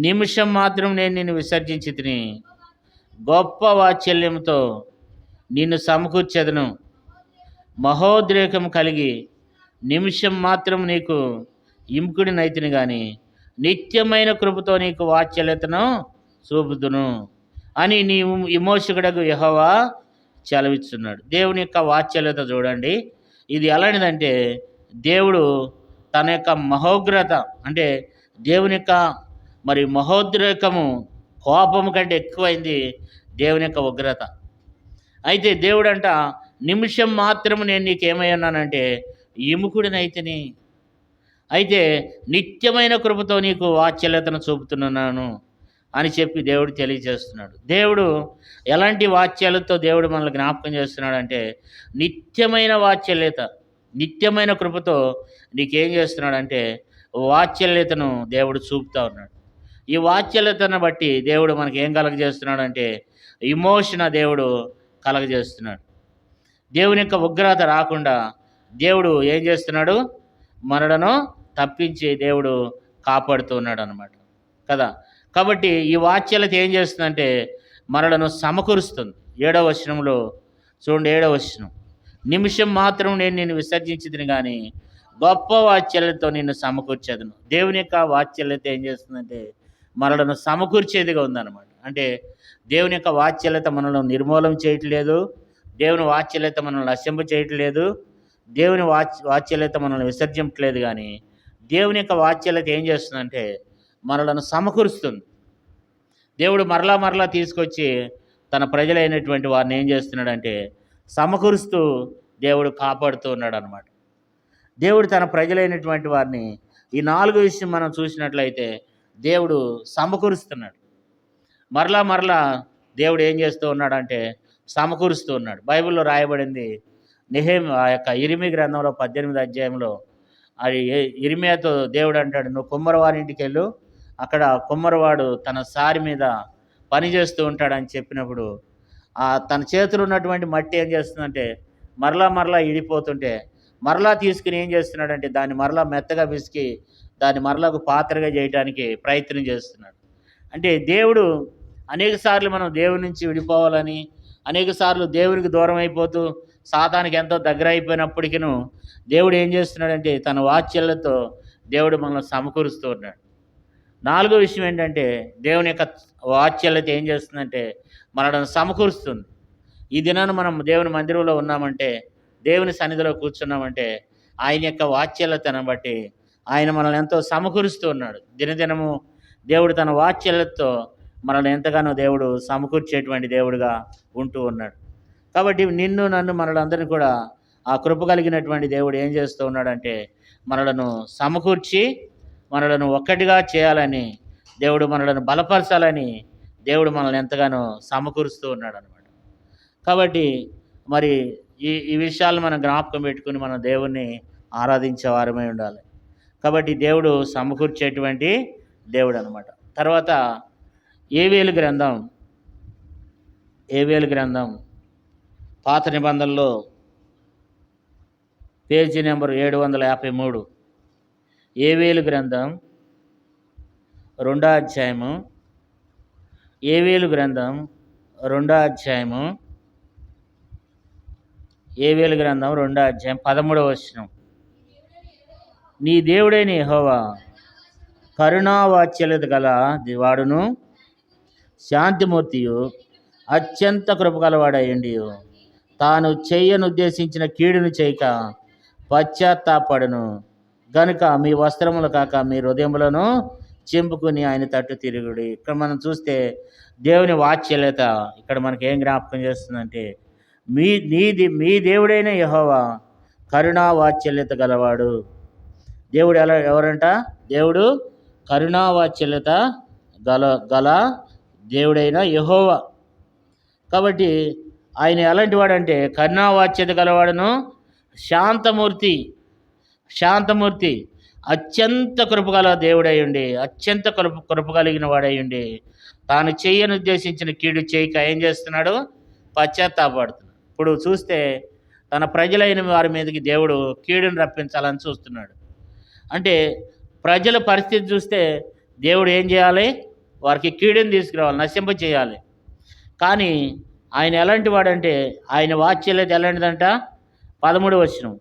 నిమిషం మాత్రం నేను నిన్ను విసర్జించి తిని గొప్ప వాత్సల్యంతో నిన్ను సమకూర్చెదను. మహోద్రేకం కలిగి నిమిషం మాత్రం నీకు ఇంకుడినైతిని కానీ నిత్యమైన కృపతో నీకు వాత్సల్యతను చూపుదును అని నీ విమోచకుడగు యెహోవా సెలవిస్తున్నాడు. దేవుని యొక్క వాత్సల్యత చూడండి. ఇది ఎలాంటిదంటే, దేవుడు తన యొక్క మహోగ్రత, అంటే దేవుని యొక్క మహోద్రేకము, కోపము కంటే ఎక్కువైంది దేవుని యొక్క ఉగ్రత. అయితే దేవుడంట, నిమిషం మాత్రం నేను నీకేమై ఉన్నానంటే విముఖుడినైతిని, అయితే నిత్యమైన కృపతో నీకు వాత్సల్యతను చూపుతున్నాను అని చెప్పి దేవుడు తెలియజేస్తున్నాడు. దేవుడు ఎలాంటి వాత్సల్యతతో దేవుడు మనల్ని జ్ఞాపకం చేస్తున్నాడంటే, నిత్యమైన వాత్సల్యత, నిత్యమైన కృపతో నీకేం చేస్తున్నాడంటే వాత్సల్యతను దేవుడు చూపుతూ ఉన్నాడు. ఈ వాత్సల్యతను బట్టి దేవుడు మనకి ఏం కలగజేస్తున్నాడంటే ఇమోషన్ దేవుడు కలగజేస్తున్నాడు. దేవుని యొక్క ఉగ్రత రాకుండా దేవుడు ఏం చేస్తున్నాడు, మనలను తప్పించి దేవుడు కాపాడుతూ ఉన్నాడు అన్నమాట కదా. కాబట్టి ఈ వాత్సల్యత ఏం చేస్తుందంటే మనలను సమకూరుస్తుంది. 7వ వచనంలో చూడండి, 7వ వచనం, నిమిషం మాత్రం నేను నిన్ను విసర్జించితిని కానీ గొప్ప వాత్సల్యతతో నిన్ను సమకూర్చేదను. దేవుని యొక్క వాత్సల్యత ఏం చేస్తుందంటే మనలను సమకూర్చేదిగా ఉందన్నమాట. అంటే దేవుని యొక్క వాత్సల్యత మనల్ని నిర్మూలం చేయట్లేదు, దేవుని వాత్సల్యత మనల్ని నశింప చేయట్లేదు, దేవుని వాత్సల్యత మనల్ని విసర్జించట్లేదు. కానీ దేవుని యొక్క వాత్సల్యత ఏం చేస్తుందంటే మనలను సమకూరుస్తుంది. దేవుడు మరలా తీసుకొచ్చి తన ప్రజలైనటువంటి వారిని ఏం చేస్తున్నాడంటే సమకూరుస్తూ దేవుడు కాపాడుతూ ఉన్నాడు అన్నమాట. దేవుడు తన ప్రజలైనటువంటి వారిని ఈ 4 విషయం మనం చూసినట్లయితే దేవుడు సమకూరుస్తున్నాడు. మరలా దేవుడు ఏం చేస్తూ ఉన్నాడంటే సమకూరుస్తూ ఉన్నాడు. బైబిల్లో రాయబడింది, ఆ యొక్క ఇరిమి గ్రంథంలో 18వ అధ్యాయంలో అది ఇరిమియాతో దేవుడు అంటాడు, నువ్వు కుమ్మరవారి ఇంటికి వెళ్ళు, అక్కడ కుమ్మరవాడు తన సారి మీద పని చేస్తూ ఉంటాడని చెప్పినప్పుడు తన చేతులు ఉన్నటువంటి మట్టి ఏం చేస్తుందంటే మరలా ఇడిపోతుంటే మరలా తీసుకుని ఏం చేస్తున్నాడంటే దాన్ని మరలా మెత్తగా పిసికి దాన్ని మరలకు పాత్రగా చేయడానికి ప్రయత్నం చేస్తున్నాడు. అంటే దేవుడు అనేక సార్లు మనం దేవుని నుంచి విడిపోవాలని, అనేక సార్లు దేవునికి దూరం అయిపోతూ సాతానికి ఎంతో దగ్గర అయిపోయినప్పటికీ దేవుడు ఏం చేస్తున్నాడంటే తన వాత్సల్యతతో దేవుడు మనల్ని సమకూరుస్తూ ఉన్నాడు. 4వ విషయం ఏంటంటే దేవుని యొక్క వాత్సల్యత ఏం చేస్తుందంటే మనల్ని సమకూరుస్తుంది. ఈ దినాన మనం దేవుని మందిరంలో ఉన్నామంటే, దేవుని సన్నిధిలో కూర్చున్నామంటే ఆయన యొక్క వాత్సల్యతను బట్టి ఆయన మనల్ని ఎంతో సమకూరుస్తూ ఉన్నాడు. దినదినము దేవుడు తన వాత్సల్యతతో మనల్ని ఎంతగానో దేవుడు సమకూర్చేటువంటి దేవుడుగా ఉంటూ ఉన్నాడు. కాబట్టి నిన్ను నన్ను మనలందరినీ కూడా ఆ కృప కలిగినటువంటి దేవుడు ఏం చేస్తూ ఉన్నాడంటే మనలను సమకూర్చి మనలను ఒక్కటిగా చేయాలని, దేవుడు మనలను బలపరచాలని దేవుడు మనల్ని ఎంతగానో సమకూరుస్తూ ఉన్నాడు అనమాట. కాబట్టి మరి ఈ విషయాలు మనం జ్ఞాపకం పెట్టుకుని మనం దేవుణ్ణి ఆరాధించే వారమై ఉండాలి. కాబట్టి దేవుడు సమకూర్చేటువంటి దేవుడు అనమాట. తర్వాత ఏవేలు గ్రంథం పాత నిబంధనలో పేజీ నెంబర్ 753, ఏవేలు గ్రంథం 2వ అధ్యాయము, ఏవేలు గ్రంథం 2వ అధ్యాయము, ఏవేలు గ్రంథం 2వ అధ్యాయం 13వ వచనం, నీ దేవుడైన యెహోవా కరుణావాత్సల్యత గల వాడును శాంతిమూర్తియు అత్యంత కృపగలవాడయ్యండి తాను చెయ్యనుద్దేశించిన కీడును చేయక పశ్చాత్తాపడను గనుక మీ వస్త్రములు కాక మీ హృదయములను చింపుకుని ఆయన తట్టు తిరుగుడి. ఇక్కడ మనం చూస్తే దేవుని వాత్సల్యత ఇక్కడ మనకి ఏం జ్ఞాపకం చేస్తుందంటే మీ దేవుడైన యెహోవా కరుణా వాత్సల్యత గలవాడు. దేవుడు ఎవరంట? దేవుడు కరుణా వాత్సల్యత గల దేవుడైన యెహోవా. కాబట్టి ఆయన ఎలాంటి వాడంటే కరుణా వాత్సల్యత గలవాడును, శాంతమూర్తి అత్యంత కృపగల దేవుడయ్యుండి, అత్యంత కృప కలిగిన వాడయ్యుండి తాను చేయను ఉద్దేశించిన కీడు చేయక ఏం చేస్తున్నాడు? పశ్చాత్తాపడుతున్నాడు. ఇప్పుడు చూస్తే తన ప్రజలైన వారి మీదకి దేవుడు కీడును రప్పించాలని చూస్తున్నాడు. అంటే ప్రజల పరిస్థితి చూస్తే దేవుడు ఏం చేయాలి? వారికి కీడుని తీసుకురావాలి, నశింప చేయాలి. కానీ ఆయన ఎలాంటి వాడంటే ఆయన వాత్సల్యత ఎలాంటిదంట? 13వ వచనం,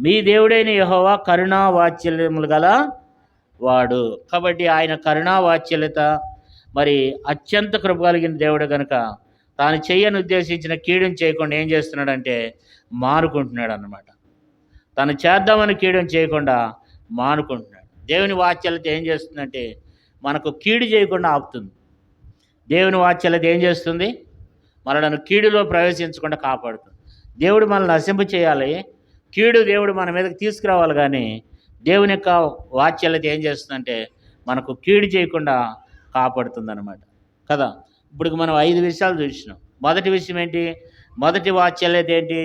మీ దేవుడైన యెహోవా కరుణా వాత్సల్యములు గల వాడు. కాబట్టి ఆయన కరుణా వాత్సల్యత మరి అత్యంత కృప కలిగిన దేవుడు కనుక తాను చెయ్యను ఉద్దేశించిన కీడుని చేయకుండా ఏం చేస్తున్నాడంటే మానుకుంటున్నాడు అన్నమాట. తను చేద్దామని కీడుని చేయకుండా మానుకుంటున్నాడు. దేవుని వాత్సల్యత ఏం చేస్తుందంటే మనకు కీడు చేయకుండా ఆపుతుంది. దేవుని వాత్సల్యత ఏం చేస్తుంది? మనలను కీడులో ప్రవేశించకుండా కాపాడుతుంది. దేవుడు మనల్ని నశింప చేయాలి, కీడు దేవుడు మన మీదకి తీసుకురావాలి. కానీ దేవుని యొక్క వాత్సల్యత ఏం చేస్తుందంటే మనకు కీడు చేయకుండా కాపాడుతుంది అన్నమాట కదా. ఇప్పుడు మనం 5 విషయాలు చూసినాం. మొదటి విషయం ఏంటి? మొదటి వాత్సల్యత ఏంటి?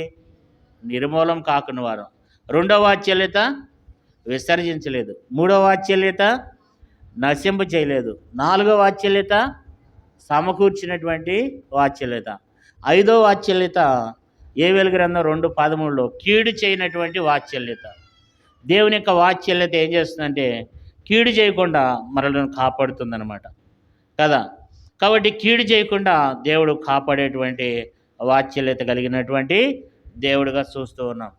నిర్మూలం కాకుండా వారు. రెండవ వాత్సల్యత విసర్జించలేదు. మూడవ వాత్సల్యత నశింప చేయలేదు. నాలుగవ వాత్సల్యత సమకూర్చినటువంటి వాత్సల్యత. ఐదవ వాత్సల్యత యోవేలు గ్రంథం 2:13లో కీడు చేయనటువంటి వాత్సల్యత. దేవుని యొక్క వాత్సల్యత ఏం చేస్తుందంటే కీడు చేయకుండా మనలను కాపాడుతుందన్నమాట కదా. కాబట్టి కీడు చేయకుండా దేవుడు కాపాడేటువంటి వాత్సల్యత కలిగినటువంటి దేవుడుగా చూస్తూ ఉన్నాం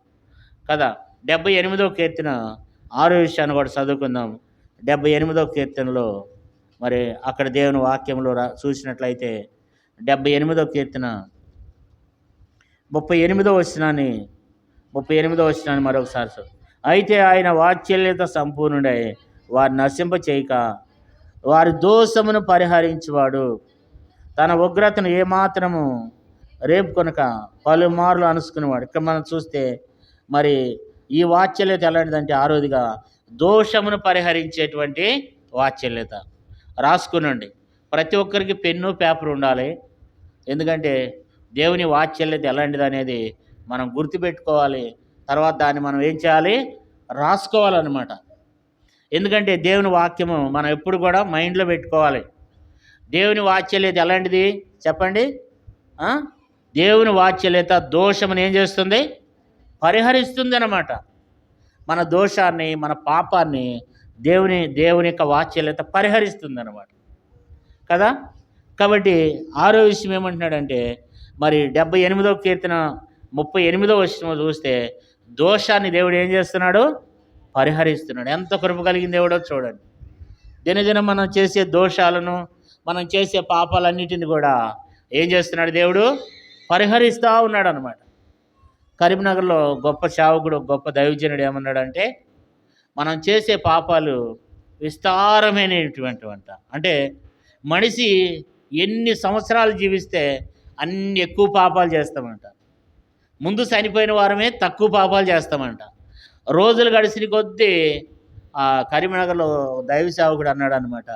కదా. 78వ కీర్తన 6వ విషయాన్ని కూడా చదువుకుందాం. 78వ కీర్తనలో మరి అక్కడ దేవుని వాక్యంలో చూసినట్లయితే 78వ కీర్తన 38వ వచనాన్ని మరొకసారి అయితే ఆయన వాత్సల్యత సంపూర్ణుడై వారి నశింప చేయక వారి దోషమును పరిహరించువాడు, తన ఉగ్రతను ఏమాత్రము రేపు కొనక పలుమార్లు అనుసుకునేవాడు. ఇక్కడ మనం చూస్తే మరి ఈ వాత్సల్యత ఎలాంటిదంటే ఆరోదిగా దోషమును పరిహరించేటువంటి వాత్సల్యత. రాసుకునండి, ప్రతి ఒక్కరికి పెన్ను పేపర్ ఉండాలి. ఎందుకంటే దేవుని వాత్సల్యత ఎలాంటిది అనేది మనం గుర్తుపెట్టుకోవాలి. తర్వాత దాన్ని మనం ఏం చేయాలి? రాసుకోవాలన్నమాట. ఎందుకంటే దేవుని వాక్యము మనం ఎప్పుడు కూడా మైండ్లో పెట్టుకోవాలి. దేవుని వాత్సల్యత ఎలాంటిది చెప్పండి? దేవుని వాత్సల్యత దోషమును ఏం చేస్తుంది? పరిహరిస్తుంది అన్నమాట. మన దోషాన్ని, మన పాపాన్ని దేవుని యొక్క వాత్సల్యత పరిహరిస్తుంది అన్నమాట కదా. కాబట్టి 6వ విషయం ఏమంటున్నాడంటే మరి 78వ కీర్తన 38వ వచనం చూస్తే దోషాన్ని దేవుడు ఏం చేస్తున్నాడు? పరిహరిస్తున్నాడు. ఎంత కృప కలిగిన దేవుడో చూడండి. దినదినం మనం చేసే దోషాలను, మనం చేసే పాపాలన్నిటిని కూడా ఏం చేస్తున్నాడు? దేవుడు పరిహరిస్తూ ఉన్నాడు అన్నమాట. కరీంనగర్లో గొప్ప సేవకుడు, గొప్ప దైవజనుడు ఏమన్నాడంటే మనం చేసే పాపాలు విస్తారమైనటువంటి అంటే మనిషి ఎన్ని సంవత్సరాలు జీవిస్తే అన్ని ఎక్కువ పాపాలు చేస్తామంట. ముందు చనిపోయిన వారమే తక్కువ పాపాలు చేస్తామంట. రోజులు గడిచిన కొద్దీ కరీంనగర్లో దైవ సేవకుడు అన్నాడు అనమాట,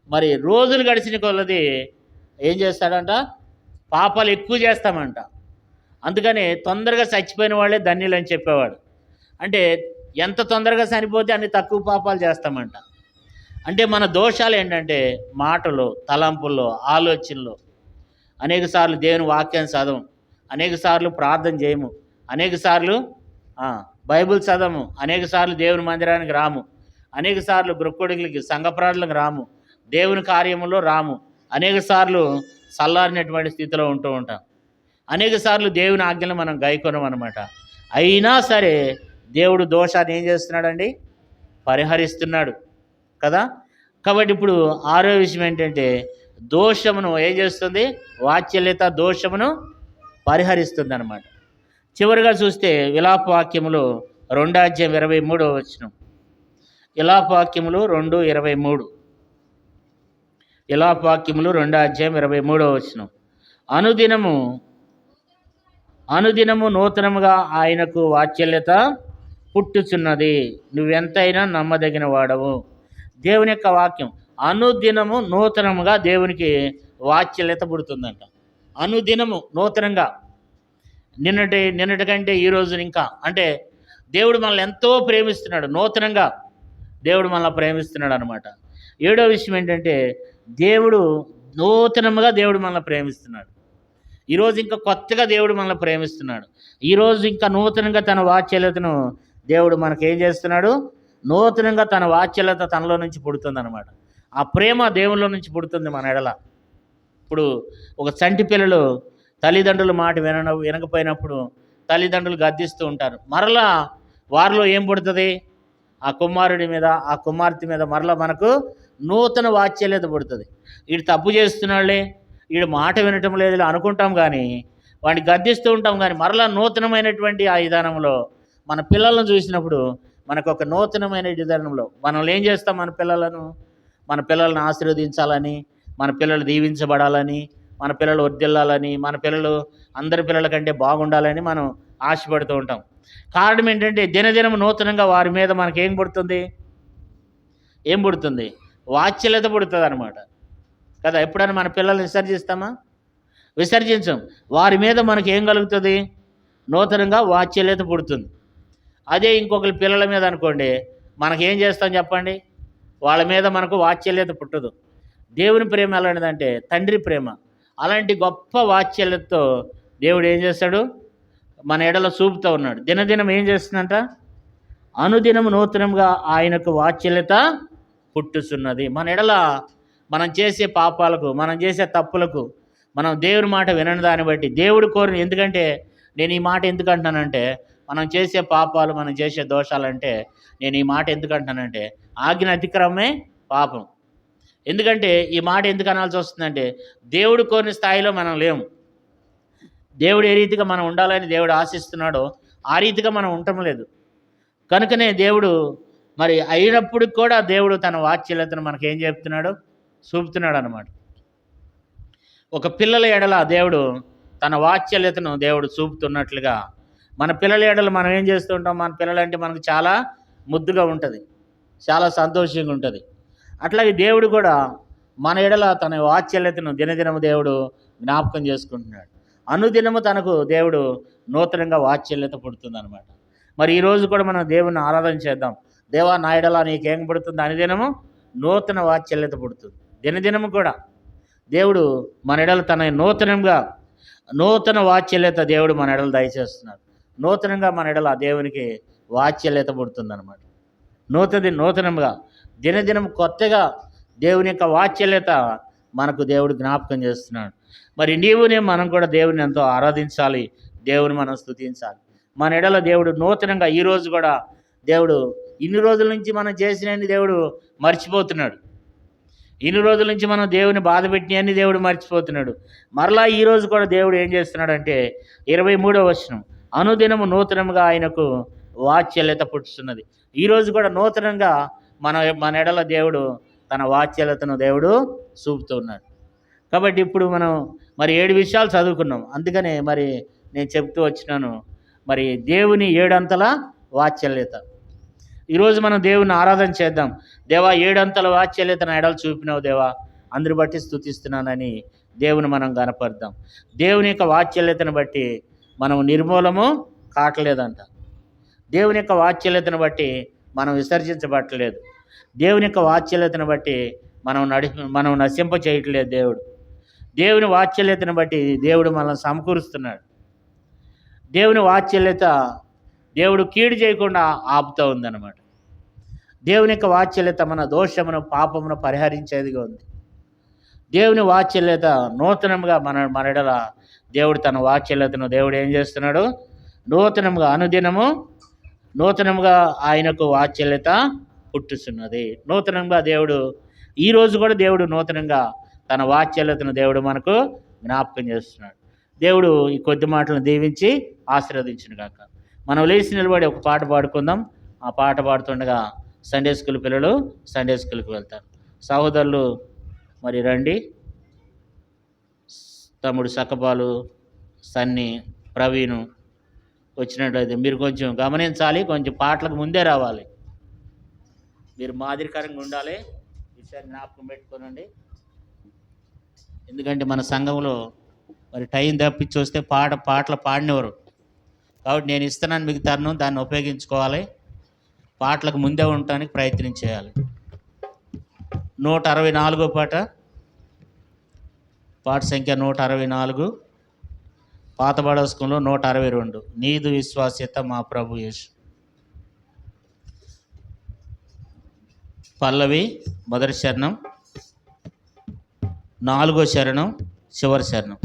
మరి రోజులు గడిచిన కొలది ఏం చేస్తాడంట? పాపాలు ఎక్కువ చేస్తామంట. అందుకని తొందరగా చచ్చిపోయిన వాళ్ళే ధన్యులు అని చెప్పేవాడు. అంటే ఎంత తొందరగా చనిపోతే అన్ని తక్కువ పాపాలు చేస్తామంట. అంటే మన దోషాలు ఏంటంటే మాటలు, తలంపుల్లో, ఆలోచనలు. అనేక సార్లు దేవుని వాక్యాన్ని చదవం, అనేక సార్లు ప్రార్థన చేయము, అనేక సార్లు బైబిల్ చదవము, అనేక సార్లు దేవుని మందిరానికి రాము, అనేక సార్లు గృక్కుడికి సంఘ ప్రార్థనలకు రాము, దేవుని కార్యములో రాము, అనేక సార్లు చల్లారినటువంటి స్థితిలో ఉంటూ ఉంటాం, అనేక సార్లు దేవుని ఆజ్ఞలు మనం గైకొనం అనమాట. అయినా సరే దేవుడు దోషాన్ని ఏం చేస్తున్నాడండి? పరిహరిస్తున్నాడు కదా. కాబట్టి ఇప్పుడు 6వ విషయం ఏంటంటే దోషమును ఏం చేస్తుంది? వాత్సల్యత దోషమును పరిహరిస్తుంది అనమాట. చివరిగా చూస్తే విలాపవాక్యములు 2:23 విలాపవాక్యములు 2:23 విలాపవాక్యములు 2:23 అనుదినము నూతనముగా ఆయనకు వాత్సల్యత పుట్టుచున్నది, నువ్వెంతైనా నమ్మదగిన వాడవు. దేవుని యొక్క వాక్యం అనుదినము నూతనముగా దేవునికి వాత్సల్యత పుడుతుందంట. అనుదినము నూతనంగా, నిన్నటి కంటే ఈ రోజు ఇంకా, అంటే దేవుడు మనల్ని ఎంతో ప్రేమిస్తున్నాడు. నూతనంగా దేవుడు మనల్ని ప్రేమిస్తున్నాడు అనమాట. 7వ విషయం ఏంటంటే దేవుడు నూతనముగా దేవుడు మనల్ని ప్రేమిస్తున్నాడు. ఈరోజు ఇంకా కొత్తగా దేవుడు మనల్ని ప్రేమిస్తున్నాడు. ఈరోజు ఇంకా నూతనంగా తన వాత్సల్యతను దేవుడు మనకేం చేస్తున్నాడు? నూతనంగా తన వాత్సల్యత తనలో నుంచి పుడుతుందన్నమాట. ఆ ప్రేమ దేవుళ్ళ నుంచి పుడుతుంది మన ఎడల. ఇప్పుడు ఒక చంటి పిల్లలు తల్లిదండ్రుల మాట వినకపోయినప్పుడు తల్లిదండ్రులు గద్దిస్తూ ఉంటారు. మరలా వారిలో ఏం పుడుతుంది? ఆ కుమారుడి మీద, ఆ కుమార్తె మీద మరలా మనకు నూతన వాత్సల్యత పుడుతుంది. వీడు తప్పు చేస్తున్నాడులే, వీడు మాట వినటం లేదు అనుకుంటాం, కానీ వాడిని గద్దిస్తూ ఉంటాం. కానీ మరలా నూతనమైనటువంటి ఆ విధానంలో మన పిల్లలను చూసినప్పుడు మనకు ఒక నూతనమైన విధానంలో మనం ఏం చేస్తాం? మన పిల్లలను ఆశీర్వదించాలని, మన పిల్లలు దీవించబడాలని, మన పిల్లలు వర్ధిల్లాలని, మన పిల్లలు అందరి పిల్లల కంటే బాగుండాలని మనం ఆశపడుతూ ఉంటాం. కారణం ఏంటంటే దినదినం నూతనంగా వారి మీద మనకి ఏం పుడుతుంది? వాత్సల్యత పుడుతుంది అనమాట కదా. ఎప్పుడైనా మన పిల్లల్ని విసర్జిస్తామా? విసర్జించం. వారి మీద మనకి ఏం కలుగుతుంది? నూతనంగా వాత్సల్యత పుడుతుంది. అదే ఇంకొకరి పిల్లల మీద అనుకోండి, మనకేం చేస్తాం చెప్పండి? వాళ్ళ మీద మనకు వాత్సల్యత పుట్టదు. దేవుని ప్రేమ ఎలాంటిదంటే తండ్రి ప్రేమ. అలాంటి గొప్ప వాత్సల్యతతో దేవుడు ఏం చేస్తాడు? మన ఎడల చూపుతూ ఉన్నాడు. దినదినం ఏం చేస్తుందంట? అనుదినము నూతనంగా ఆయనకు వాత్సల్యత పుట్టుచున్నది. మన ఎడల మనం చేసే పాపాలకు, మనం చేసే తప్పులకు, మనం దేవుని మాట వినని దాన్ని బట్టి దేవుడు కోరిన, ఎందుకంటే నేను ఈ మాట ఎందుకు అంటున్నానంటే, మనం చేసే పాపాలు, మనం చేసే దోషాలంటే నేను ఈ మాట ఎందుకు అంటున్నానంటే ఆజ్ఞ అతిక్రమమే పాపం. ఎందుకంటే ఈ మాట ఎందుకు అనాల్సి వస్తుందంటే దేవుడు కోరిన స్థాయిలో మనం లేము. దేవుడు ఏ రీతిగా మనం ఉండాలని దేవుడు ఆశిస్తున్నాడో ఆ రీతిగా మనం ఉండటం లేదు. కనుకనే దేవుడు మరి అయినప్పుడు కూడా దేవుడు తన వాత్సల్యతను మనకేం చెప్తున్నాడు? చూపుతున్నాడు అన్నమాట. ఒక పిల్లల ఎడల దేవుడు తన వాత్సల్యతను దేవుడు చూపుతున్నట్లుగా మన పిల్లల ఎడల మనం ఏం చేస్తూ ఉంటాం? మన పిల్లలంటే మనకు చాలా ముద్దుగా ఉంటుంది, చాలా సంతోషంగా ఉంటుంది. అట్లాగే దేవుడు కూడా మన ఎడల తన వాత్సల్యతను దినదినము దేవుడు జ్ఞాపకం చేసుకుంటున్నాడు. అనుదినము తనకు దేవుడు నూతనంగా వాత్సల్యత పుడుతుందన్నమాట. మరి ఈరోజు కూడా మనం దేవుని ఆరాధన చేద్దాం. దేవా, నా ఎడల నీకేం పుడుతుంది? అనుదినము నూతన వాత్సల్యత పుడుతుంది. దినదినము కూడా దేవుడు మన ఎడల తన నూతన వాత్సల్యత దేవుడు మన ఎడల దయచేస్తున్నాడు. నూతనంగా మన ఎడల దేవునికి వాత్సల్యత పుడుతుందన్నమాట. నూతనంగా దినదినం కొత్తగా దేవుని యొక్క వాత్సల్యత మనకు దేవుడు జ్ఞాపకం చేస్తున్నాడు. మరి మనం కూడా దేవుని ఎంతో ఆరాధించాలి, దేవుని మనం స్తుతించాలి. మన ఎడల దేవుడు నూతనంగా ఈరోజు కూడా దేవుడు ఇన్ని రోజుల నుంచి మనం చేసినన్ని దేవుడు మర్చిపోతున్నాడు. ఇన్ని రోజుల నుంచి మనం దేవుని బాధ పెట్టినన్ని దేవుడు మర్చిపోతున్నాడు. మరలా ఈరోజు కూడా దేవుడు ఏం చేస్తున్నాడంటే 23వ వచనం, అనుదినము నూతనముగా ఆయనకు వాత్సల్యత పుట్టుతున్నది. ఈరోజు కూడా నూతనంగా మన ఎడల దేవుడు తన వాత్సల్యతను దేవుడు చూపుతూ ఉన్నాడు. కాబట్టి ఇప్పుడు మనం మరి 7 విషయాలు చదువుకున్నాం. అందుకనే మరి నేను చెప్తూ వచ్చినాను, మరి దేవుని 7 అంతల వాత్సల్యత. ఈరోజు మనం దేవుని ఆరాధన చేద్దాం. దేవా, 7 అంతల వాత్సల్యత నా ఎడలు చూపినావు దేవా, అందరి బట్టి స్తుతిస్తున్నానని దేవుని మనం గనపడదాం. దేవుని యొక్క వాత్సల్యతను బట్టి మనం నిర్మూలము కావట్లేదంట. దేవుని యొక్క వాత్సల్యతను బట్టి మనం విసర్జించబట్టలేదు. దేవుని యొక్క వాత్సల్యతను బట్టి మనం నశింప చేయట్లేదు. దేవుని వాత్సల్యతను బట్టి దేవుడు మనల్ని సమకూరుస్తున్నాడు. దేవుని వాత్సల్యత దేవుడు కీడు చేయకుండా ఆపుతూ ఉందన్నమాట. దేవుని యొక్క వాత్సల్యత మన దోషమును, పాపమును పరిహరించేదిగా ఉంది. దేవుని వాత్సల్యత నూతనంగా మన ఎడల దేవుడు తన వాత్సల్యతను దేవుడు ఏం చేస్తున్నాడు? నూతనంగా అనుదినము నూతనంగా ఆయనకు వాత్సల్యత పుట్టుతున్నది. నూతనంగా దేవుడు ఈరోజు కూడా దేవుడు నూతనంగా తన వాత్సల్యతను దేవుడు మనకు జ్ఞాపకం చేస్తున్నాడు. దేవుడు ఈ కొద్ది మాటలను దీవించి ఆశీర్వదించును గాక. మనం లేచి నిలబడి ఒక పాట పాడుకుందాం. ఆ పాట పాడుతుండగా సండే స్కూల్ పిల్లలు సండే స్కూల్కి వెళ్తారు. సహోదరులు మరి రండి. తమ్ముడు సక్కబాలు, సన్ని, ప్రవీణు వచ్చినట్లయితే మీరు కొంచెం గమనించాలి. కొంచెం పాటలకు ముందే రావాలి. మీరు మాదిరికరంగా ఉండాలి. ఈసారి జ్ఞాపకం పెట్టుకోనండి. ఎందుకంటే మన సంఘంలో మరి టైం తప్పించి వస్తే పాటలు పాడినవారు. కాబట్టి నేను ఇస్తున్నాను మీకు తరుణం, దాన్ని ఉపయోగించుకోవాలి. పాటలకు ముందే ఉండటానికి ప్రయత్నం చేయాలి. 164 పాట సంఖ్య 164, పాత బడస్కంలో 162. నీదు విశ్వాస్యత మా ప్రభు యేసు. పల్లవి మొదటి శరణం, 4వ శరణం చివరి శరణం.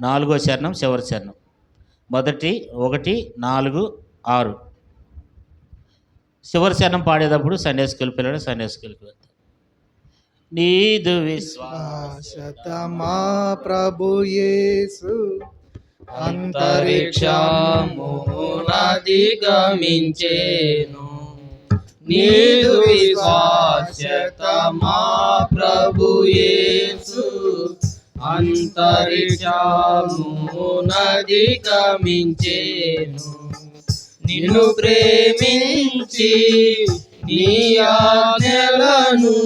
4వ శరణం చివరి శరణం. మొదటి 1, 4, 6. చివరి శరణం పాడేటప్పుడు సండే స్కూల్ పిల్లలు సండే స్కూల్కి వెళ్తారు. నీదు విశ్వాసత మా ప్రభు యేసు అంతరిక్షమునధిగమించెను. నీదు విశ్వాసత మా ప్రభు యేసు అంతరిక్షమునధిగమించెను. నిన్ను ప్రేమించి నీ ఆజ్ఞలను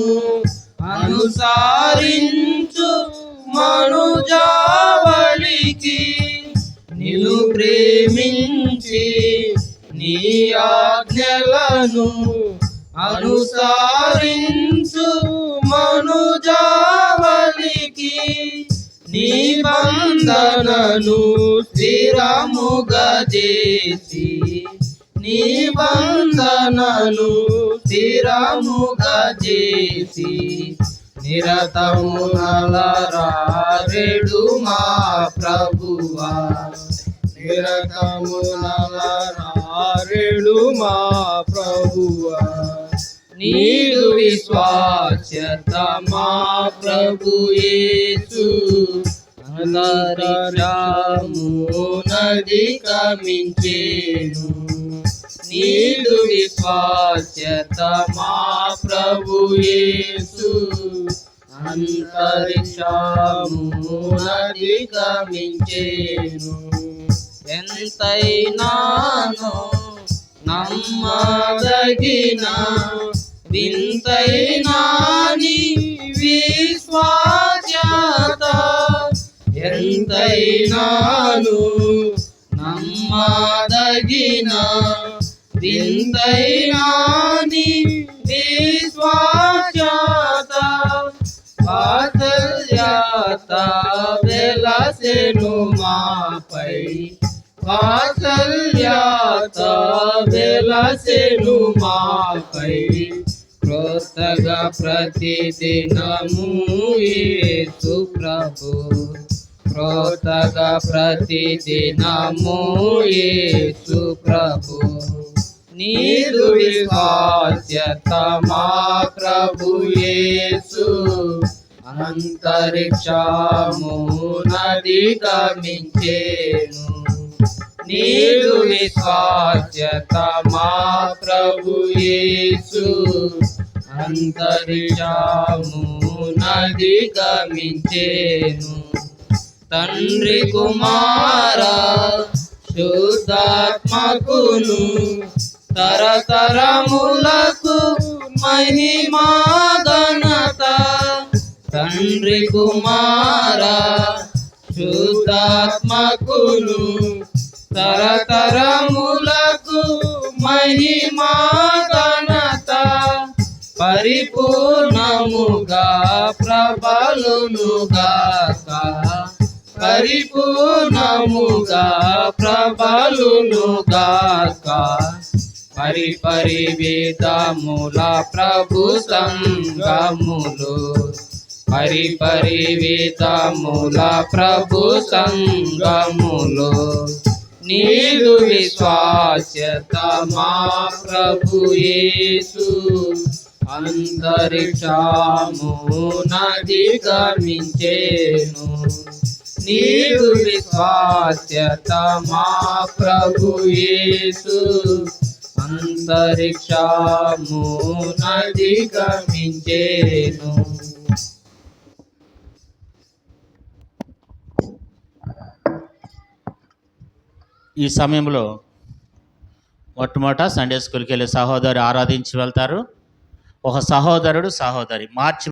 అనుసారించు మనుజావళికి. నిన్ను ప్రేమించి నీ ఆజ్ఞలను అనుసారించు మనుజావళికి. నిబంధనను స్థిరముగా చేసి నిబంధనను స్థిరముగా చేసి నిరతము నలరారెడు మా ప్రభువా. నిరతము నలరారెడు మా ప్రభువా. నీదు విశ్వాస్యత మా ప్రభు యేసు అంతరిక్షమునధిగమించెను. నీదు విశ్వాస్యత మా ప్రభు యేసు అంతరిక్షమునధిగమించెను. ఎంతైనాను నమ్మదగిన వింతైనా నీ విశ్వాస్యత. ఎంతైనాను నమ్మదగిన వింతైనా నీ విశ్వాస్యత. వాత్సల్యత వెలసెను మాపై. వాత్సల్యత వెలసెను మాపై. క్రొత్తగా ప్రతిదినము యేసు ప్రభు. క్రొత్తగా ప్రతిదినము యేసు ప్రభు. నీదు విశ్వాస్యత మా ప్రభు యేసు అంతరిక్షమునధిగమించెను. నీదు విశ్వాస్యత మా ప్రభు యేసు అంతరిక్షమునధిగమించెను. తండ్రి కుమార శుద్ధాత్మకును తరతరములకు మహిమా ఘనత. తండ్రి కుమార శుద్ధాత్మకును తరతరములకు మహిమా ఘనత. పరిపూర్ణముగా ప్రబలునుగాక. పరిపూర్ణముగా ప్రబలునుగాక. పరివిధముల ప్రభు సంగములు. పరివిధముల ప్రభు సంగములు. నీదు విశ్వాస్యత మా ప్రభు యేసు అంతరిక్షమునధిగమించేను. నీదు విశ్వాస్యత మా ప్రభు యేసు అంతరిక్షమునధిగమించేను. ఈ సమయంలో మొట్టమొదట సండే స్కూల్కి వెళ్ళే సహోదరు ఆరాధించి వెళ్తారు. ఒక సహోదరుడు సహోదరి మార్చి